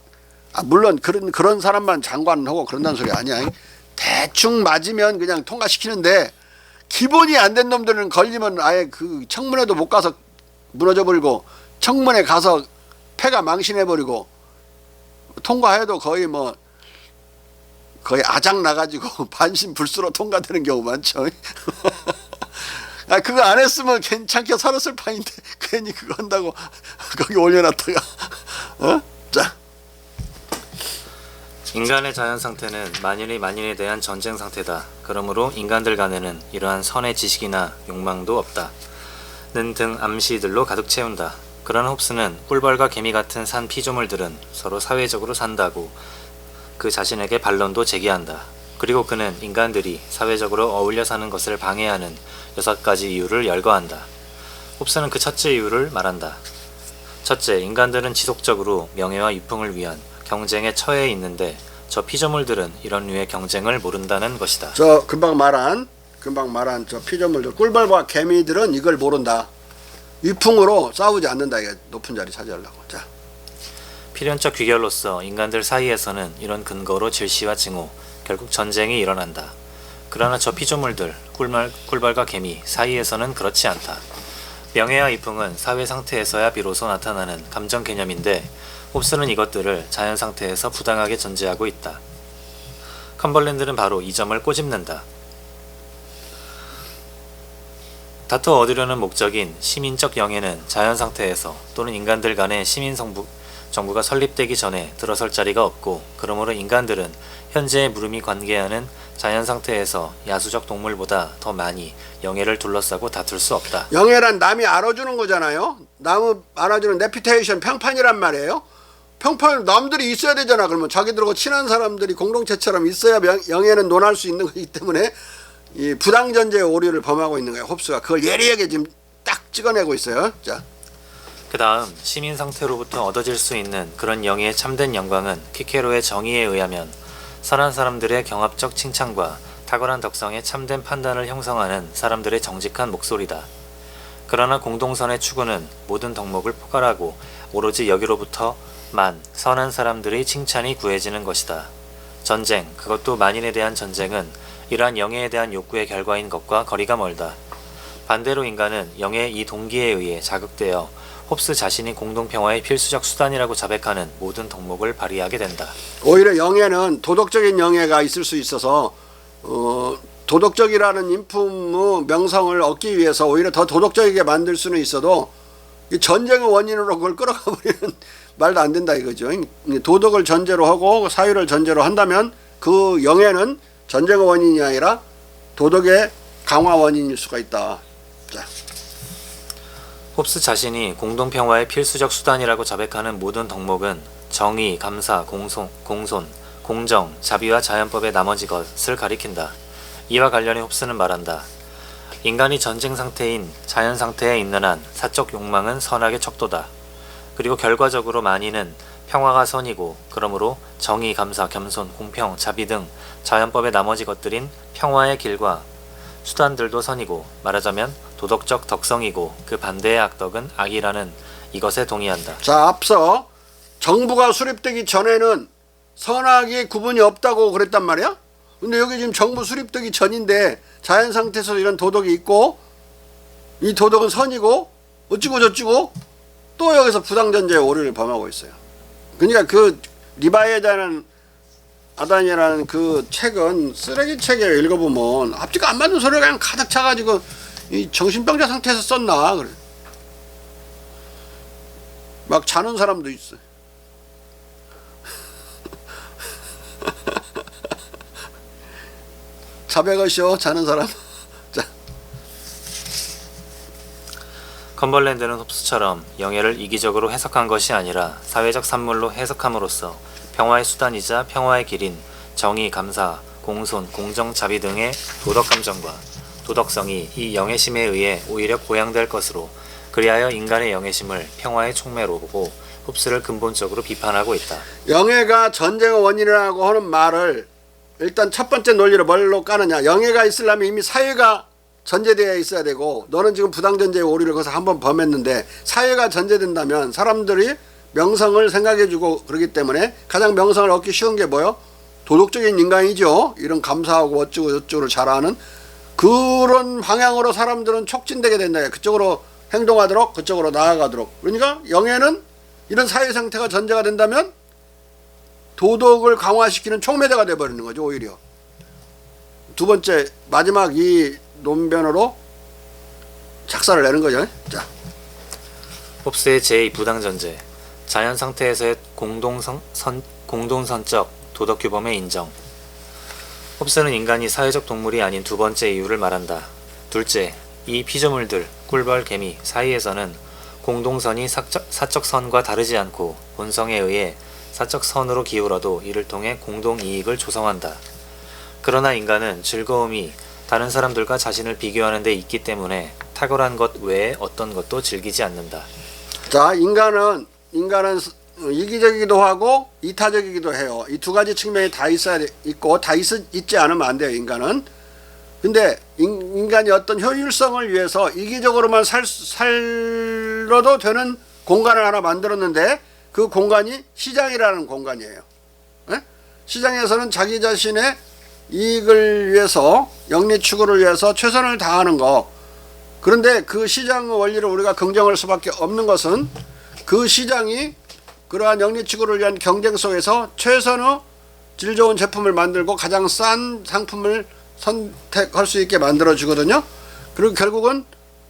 물론 그런 사람만 장관하고 그런다는 소리 아니야. 대충 맞으면 그냥 통과시키는데 기본이 안 된 놈들은 걸리면 아예 그 청문회도 못 가서 무너져 버리고 청문회 가서 패가 망신해 버리고 통과해도 거의 아작 나가지고 반신불수로 통과되는 경우 많죠. 아 그거 안 했으면 괜찮게 살았을 판인데 괜히 그거 한다고 거기 올려놨다가 자 인간의 자연 상태는 만인이 만인에 대한 전쟁 상태다. 그러므로 인간들 간에는 이러한 선의 지식이나 욕망도 없다. 는 등 암시들로 가득 채운다. 그러나 홉스는 꿀벌과 개미 같은 산 피조물들은 서로 사회적으로 산다고 그 자신에게 반론도 제기한다. 그리고 그는 인간들이 사회적으로 어울려 사는 것을 방해하는 6가지 이유를 열거한다. 홉스는 그 첫째 이유를 말한다. 첫째, 인간들은 지속적으로 명예와 유풍을 위한 경쟁에 처해 있는데 저 피조물들은 이런 류의 경쟁을 모른다는 것이다. 저 금방 말한 저 피조물들 꿀벌과 개미들은 이걸 모른다. 위풍으로 싸우지 않는다. 이게 높은 자리 차지하려고. 자 필연적 귀결로서 인간들 사이에서는 이런 근거로 질시와 증오, 결국 전쟁이 일어난다. 그러나 저 피조물들, 꿀벌과 개미 사이에서는 그렇지 않다. 명예와 이풍은 사회 상태에서야 비로소 나타나는 감정 개념인데 홉스는 이것들을 자연 상태에서 부당하게 전제하고 있다. 컴벌랜드는 바로 이 점을 꼬집는다. 다투어 얻으려는 목적인 시민적 영예는 자연 상태에서 또는 인간들 간의 시민 정부가 설립되기 전에 들어설 자리가 없고 그러므로 인간들은 현재의 물음이 관계하는 자연 상태에서 야수적 동물보다 더 많이 영예를 둘러싸고 다툴 수 없다. 영예란 남이 알아주는 거잖아요. 남 알아주는 레피테이션 평판이란 말이에요. 평판 남들이 있어야 되잖아. 그러면 자기들하고 친한 사람들이 공동체처럼 있어야 영예는 논할 수 있는 거기 때문에 이 부당전제의 오류를 범하고 있는 거예요. 홉스가 그걸 예리하게 지금 딱 찍어내고 있어요. 자, 그 다음 시민 상태로부터 얻어질 수 있는 그런 영예의 참된 영광은 키케로의 정의에 의하면 선한 사람들의 경합적 칭찬과 탁월한 덕성의 참된 판단을 형성하는 사람들의 정직한 목소리다. 그러나 공동선의 추구는 모든 덕목을 포괄하고 오로지 여기로부터만 선한 사람들의 칭찬이 구해지는 것이다. 전쟁, 그것도 만인에 대한 전쟁은 이러한 영예에 대한 욕구의 결과인 것과 거리가 멀다. 반대로 인간은 영예의 이 동기에 의해 자극되어 홉스 자신이 공동평화의 필수적 수단이라고 자백하는 모든 덕목을 발휘하게 된다. 오히려 영예는 도덕적인 영예가 있을 수 있어서 도덕적이라는 인품의 명성을 얻기 위해서 오히려 더 도덕적이게 만들 수는 있어도 이 전쟁의 원인으로 그걸 끌어가 버리는 말도 안 된다 이거죠. 도덕을 전제로 하고 사유를 전제로 한다면 그 영예는 전쟁의 원인이 아니라 도덕의 강화 원인일 수가 있다. 자, 홉스 자신이 공동평화의 필수적 수단이라고 자백하는 모든 덕목은 정의, 감사, 공손, 공정, 자비와 자연법의 나머지 것을 가리킨다. 이와 관련해 홉스는 말한다. 인간이 전쟁 상태인 자연 상태에 있는 한 사적 욕망은 선악의 척도다. 그리고 결과적으로 만인은 평화가 선이고 그러므로 정의, 감사, 겸손, 공평, 자비 등 자연법의 나머지 것들인 평화의 길과 수단들도 선이고 말하자면 도덕적 덕성이고 그 반대의 악덕은 악이라는 이것에 동의한다. 자, 앞서 정부가 수립되기 전에는 선악의 구분이 없다고 그랬단 말이야. 근데 여기 지금 정부 수립되기 전인데 자연 상태에서 이런 도덕이 있고 이 도덕은 선이고 어찌고 저찌고 또 여기서 부당전제의 오류를 범하고 있어요. 그러니까 그 리바이에다는 아단이라는 그 책은 쓰레기 책이에요. 읽어보면 앞뒤가 안 맞는 소리가 그냥 가득 차가지고 이 정신병자 상태에서 썼나 그래. 막 자는 사람도 있어. 자백하시오 자는 사람. 자, 컴벌랜드는 홉스처럼 영예를 이기적으로 해석한 것이 아니라 사회적 산물로 해석함으로써 평화의 수단이자 평화의 길인 정의, 감사, 공손, 공정, 자비 등의 도덕감정과 도덕성이 이 영예심에 의해 오히려 고양될 것으로 그리하여 인간의 영예심을 평화의 촉매로 보고 홉스를 근본적으로 비판하고 있다. 영예가 전쟁의 원인이라고 하는 말을 일단 첫 번째 논리를 뭘로 까느냐. 영예가 있으려면 이미 사회가 전제되어 있어야 되고 너는 지금 부당전제의 오류를 거기서 한번 범했는데 사회가 전제된다면 사람들이 명성을 생각해주고 그러기 때문에 가장 명성을 얻기 쉬운 게 뭐요? 도덕적인 인간이죠. 이런 감사하고 어쩌고 저쩌고를 잘하는 그런 방향으로 사람들은 촉진되게 된다. 그쪽으로 행동하도록 그쪽으로 나아가도록. 그러니까 영예는 이런 사회 상태가 전제가 된다면 도덕을 강화시키는 촉매대가 되어버리는 거죠. 오히려 두 번째 마지막 이 논변으로 작사를 내는 거죠. 자, 홉스의 제2 부당전제, 자연 상태에서의 공동선적 도덕 규범의 인정. 홉스는 인간이 사회적 동물이 아닌 두 번째 이유를 말한다. 둘째, 이 피조물들, 꿀벌, 개미 사이에서는 공동선이 사적 선과 다르지 않고 본성에 의해 사적 선으로 기울어도 이를 통해 공동 이익을 조성한다. 그러나 인간은 즐거움이 다른 사람들과 자신을 비교하는 데 있기 때문에 탁월한 것 외에 어떤 것도 즐기지 않는다. 자, 인간은 이기적이기도 하고 이타적이기도 해요. 이 두 가지 측면이 다 있고 다 있지 않으면 안 돼요. 인간은. 근데 인간이 어떤 효율성을 위해서 이기적으로만 살러도 되는 공간을 하나 만들었는데 그 공간이 시장이라는 공간이에요. 예? 시장에서는 자기 자신의 이익을 위해서, 영리 추구를 위해서 최선을 다하는 거. 그런데 그 시장 원리를 우리가 긍정할 수밖에 없는 것은 그 시장이 그러한 영리 추구를 위한 경쟁 속에서 최선의 질 좋은 제품을 만들고 가장 싼 상품을 선택할 수 있게 만들어 주거든요. 그리고 결국은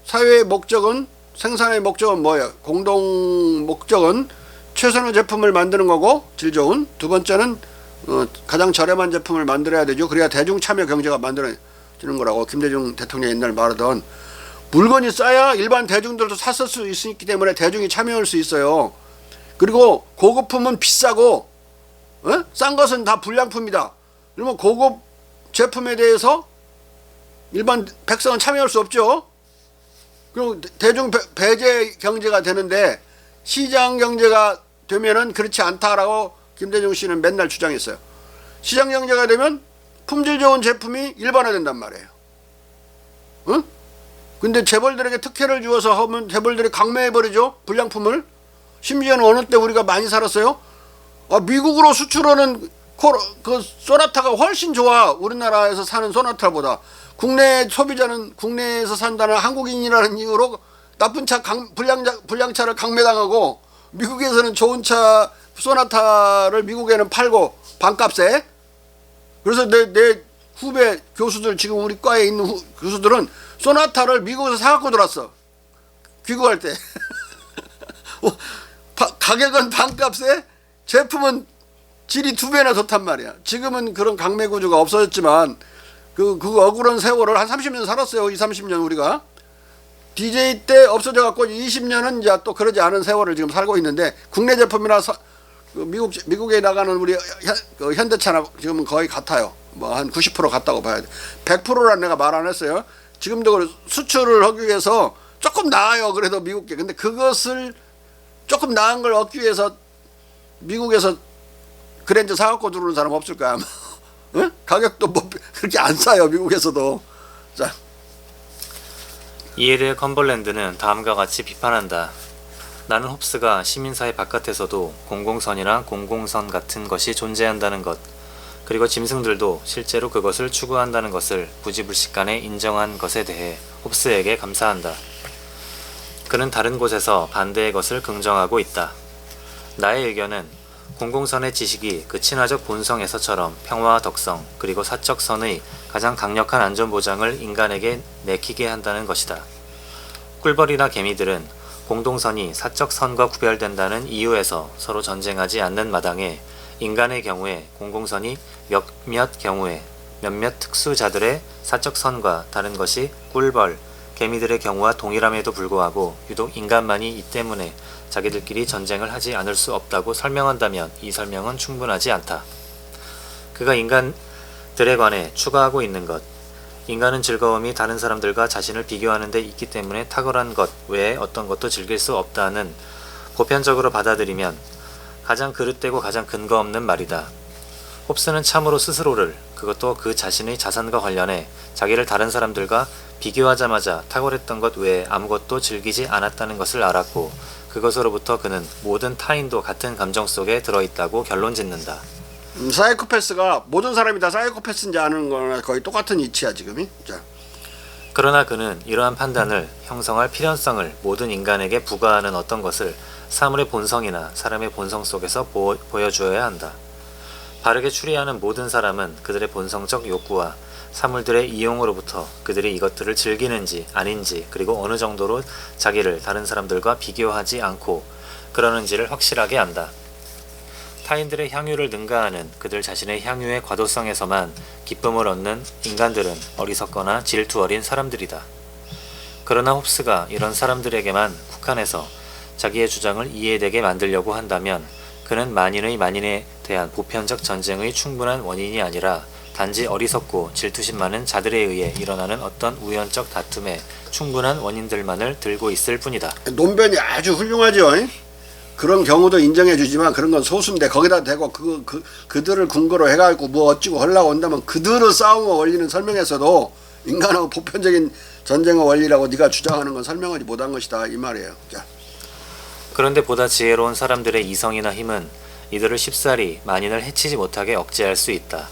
사회의 목적은, 생산의 목적은 뭐예요? 공동 목적은 최선의 제품을 만드는 거고, 질 좋은. 두 번째는 가장 저렴한 제품을 만들어야 되죠. 그래야 대중 참여 경제가 만들어지는 거라고 김대중 대통령이 옛날 말하던, 물건이 싸야 일반 대중들도 샀을 수 있기 때문에 대중이 참여할 수 있어요. 그리고 고급품은 비싸고 싼 것은 다 불량품이다. 그러면 고급 제품에 대해서 일반 백성은 참여할 수 없죠. 그리고 대중 배제 경제가 되는데 시장 경제가 되면은 그렇지 않다라고 김대중 씨는 맨날 주장했어요. 시장 경제가 되면 품질 좋은 제품이 일반화된단 말이에요. 응? 근데 재벌들에게 특혜를 주어서 하면 재벌들이 강매해버리죠. 불량품을. 심지어는 어느 때 우리가 많이 살았어요. 미국으로 수출하는 그 소나타가 훨씬 좋아. 우리나라에서 사는 소나타보다. 국내 소비자는 국내에서 산다는 한국인이라는 이유로 나쁜 차, 불량차를 강매당하고, 미국에서는 좋은 차 소나타를 미국에는 팔고 반값에. 그래서 내 후배 교수들, 지금 우리 과에 있는 교수들은 소나타를 미국에서 사갖고 들어왔어. 귀국할 때. 가격은 반값에 제품은 질이 2배나 좋단 말이야. 지금은 그런 강매 구조가 없어졌지만 그 억울한 세월을 한 30년 살았어요. 30년 우리가. DJ 때 없어져 갖고 20년은 이제 또 그러지 않은 세월을 지금 살고 있는데, 국내 제품이나 미국에 나가는 우리 현대차나 지금은 거의 같아요. 뭐 한 90% 같다고 봐야 돼. 100%란 내가 말 안 했어요. 지금도 수출을 하기 위해서 조금 나아요. 그래도 미국계. 근데 그것을 조금 나은 걸 얻기 위해서 미국에서 그랜저 사갖고 들어오는 사람 없을까 아마. 응? 가격도 뭐 그렇게 안 싸요. 미국에서도. 자, 이에 대해 컴벌랜드는 다음과 같이 비판한다. 나는 홉스가 시민사회 바깥에서도 공공선이나 공공선 같은 것이 존재한다는 것, 그리고 짐승들도 실제로 그것을 추구한다는 것을 부지불식간에 인정한 것에 대해 홉스에게 감사한다. 그는 다른 곳에서 반대의 것을 긍정하고 있다. 나의 의견은 공공선의 지식이 그 친화적 본성에서처럼 평화와 덕성 그리고 사적 선의 가장 강력한 안전보장을 인간에게 내키게 한다는 것이다. 꿀벌이나 개미들은 공동선이 사적 선과 구별된다는 이유에서 서로 전쟁하지 않는 마당에 인간의 경우에 공공선이 몇몇 특수자들의 사적 선과 다른 것이 꿀벌, 개미들의 경우와 동일함에도 불구하고 유독 인간만이 이 때문에 자기들끼리 전쟁을 하지 않을 수 없다고 설명한다면 이 설명은 충분하지 않다. 그가 인간들에 관해 추가하고 있는 것, 인간은 즐거움이 다른 사람들과 자신을 비교하는 데 있기 때문에 탁월한 것 외에 어떤 것도 즐길 수 없다는 보편적으로 받아들이면 가장 그릇되고 가장 근거 없는 말이다. 홉스는 참으로 스스로를, 그것도 그 자신의 자산과 관련해 자기를 다른 사람들과 비교하자마자 탁월했던 것 외에 아무것도 즐기지 않았다는 것을 알았고, 그것으로부터 그는 모든 타인도 같은 감정 속에 들어있다고 결론짓는다. 사이코패스가 모든 사람이 다 사이코패스인지 아는 거나 거의 똑같은 이치야 지금이. 자, 그러나 그는 이러한 판단을 형성할 필연성을 모든 인간에게 부과하는 어떤 것을 사물의 본성이나 사람의 본성 속에서 보여주어야 한다. 바르게 추리하는 모든 사람은 그들의 본성적 욕구와 사물들의 이용으로부터 그들이 이것들을 즐기는지 아닌지 그리고 어느 정도로 자기를 다른 사람들과 비교하지 않고 그러는지를 확실하게 안다. 타인들의 향유를 능가하는 그들 자신의 향유의 과도성에서만 기쁨을 얻는 인간들은 어리석거나 질투 어린 사람들이다. 그러나 홉스가 이런 사람들에게만 국한해서 자기의 주장을 이해되게 만들려고 한다면 그는 만인에 대한 보편적 전쟁의 충분한 원인이 아니라 단지 어리석고 질투심 많은 자들에 의해 일어나는 어떤 우연적 다툼의 충분한 원인들만을 들고 있을 뿐이다. 논변이 아주 훌륭하죠. 그런 경우도 인정해 주지만 그런 건 소수인데 거기다 대고 그들을 근거로 해가지고 뭐 어찌고 하려고 한다면 그들의 싸움의 원리는 설명해서도 인간하고 보편적인 전쟁의 원리라고 네가 주장하는 건 설명하지 못한 것이다 이 말이에요. 자. 그런데 보다 지혜로운 사람들의 이성이나 힘은 이들을 쉽사리 만인을 해치지 못하게 억제할 수 있다.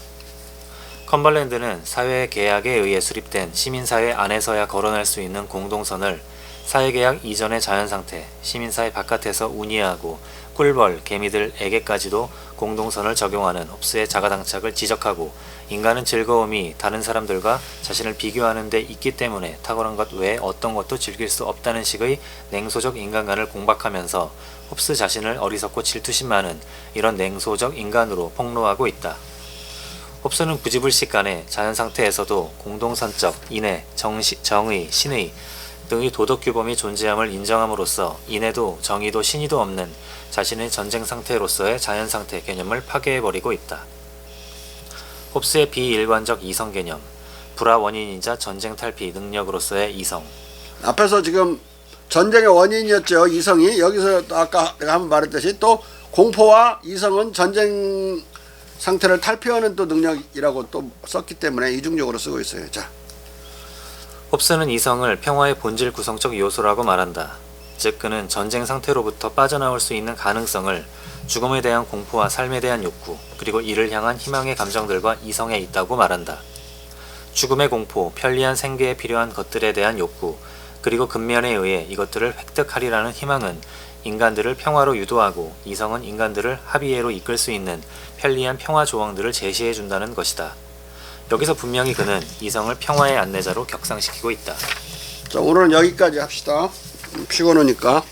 컴벌랜드는 사회 계약에 의해 수립된 시민사회 안에서야 거론할 수 있는 공동선을 사회계약 이전의 자연상태, 시민사회 바깥에서 운이하고 꿀벌, 개미들에게까지도 공동선을 적용하는 홉스의 자가당착을 지적하고 인간은 즐거움이 다른 사람들과 자신을 비교하는 데 있기 때문에 탁월한 것 외에 어떤 것도 즐길 수 없다는 식의 냉소적 인간관을 공박하면서 홉스 자신을 어리석고 질투심 많은 이런 냉소적 인간으로 폭로하고 있다. 홉스는 부지불식간에 자연상태에서도 공동선적, 인애, 정의, 신의 등의 도덕규범이 존재함을 인정함으로써 인애도 정의도 신의도 없는 자신의 전쟁상태로서의 자연상태 개념을 파괴해버리고 있다. 홉스의 비일관적 이성 개념, 불화 원인이자 전쟁 탈피 능력으로서의 이성. 앞에서 지금 전쟁의 원인이었죠. 이성이. 여기서 또 아까 내가 한번 말했듯이 또 공포와 이성은 전쟁 상태를 탈피하는 또 능력이라고 또 썼기 때문에 이중적으로 쓰고 있어요. 자. 홉스는 이성을 평화의 본질 구성적 요소라고 말한다. 즉 그는 전쟁 상태로부터 빠져나올 수 있는 가능성을 죽음에 대한 공포와 삶에 대한 욕구, 그리고 이를 향한 희망의 감정들과 이성에 있다고 말한다. 죽음의 공포, 편리한 생계에 필요한 것들에 대한 욕구, 그리고 근면에 의해 이것들을 획득하리라는 희망은 인간들을 평화로 유도하고 이성은 인간들을 합의해로 이끌 수 있는 편리한 평화 조항들을 제시해준다는 것이다. 여기서 분명히 그는 이성을 평화의 안내자로 격상시키고 있다. 자, 오늘은 여기까지 합시다. 피곤하니까.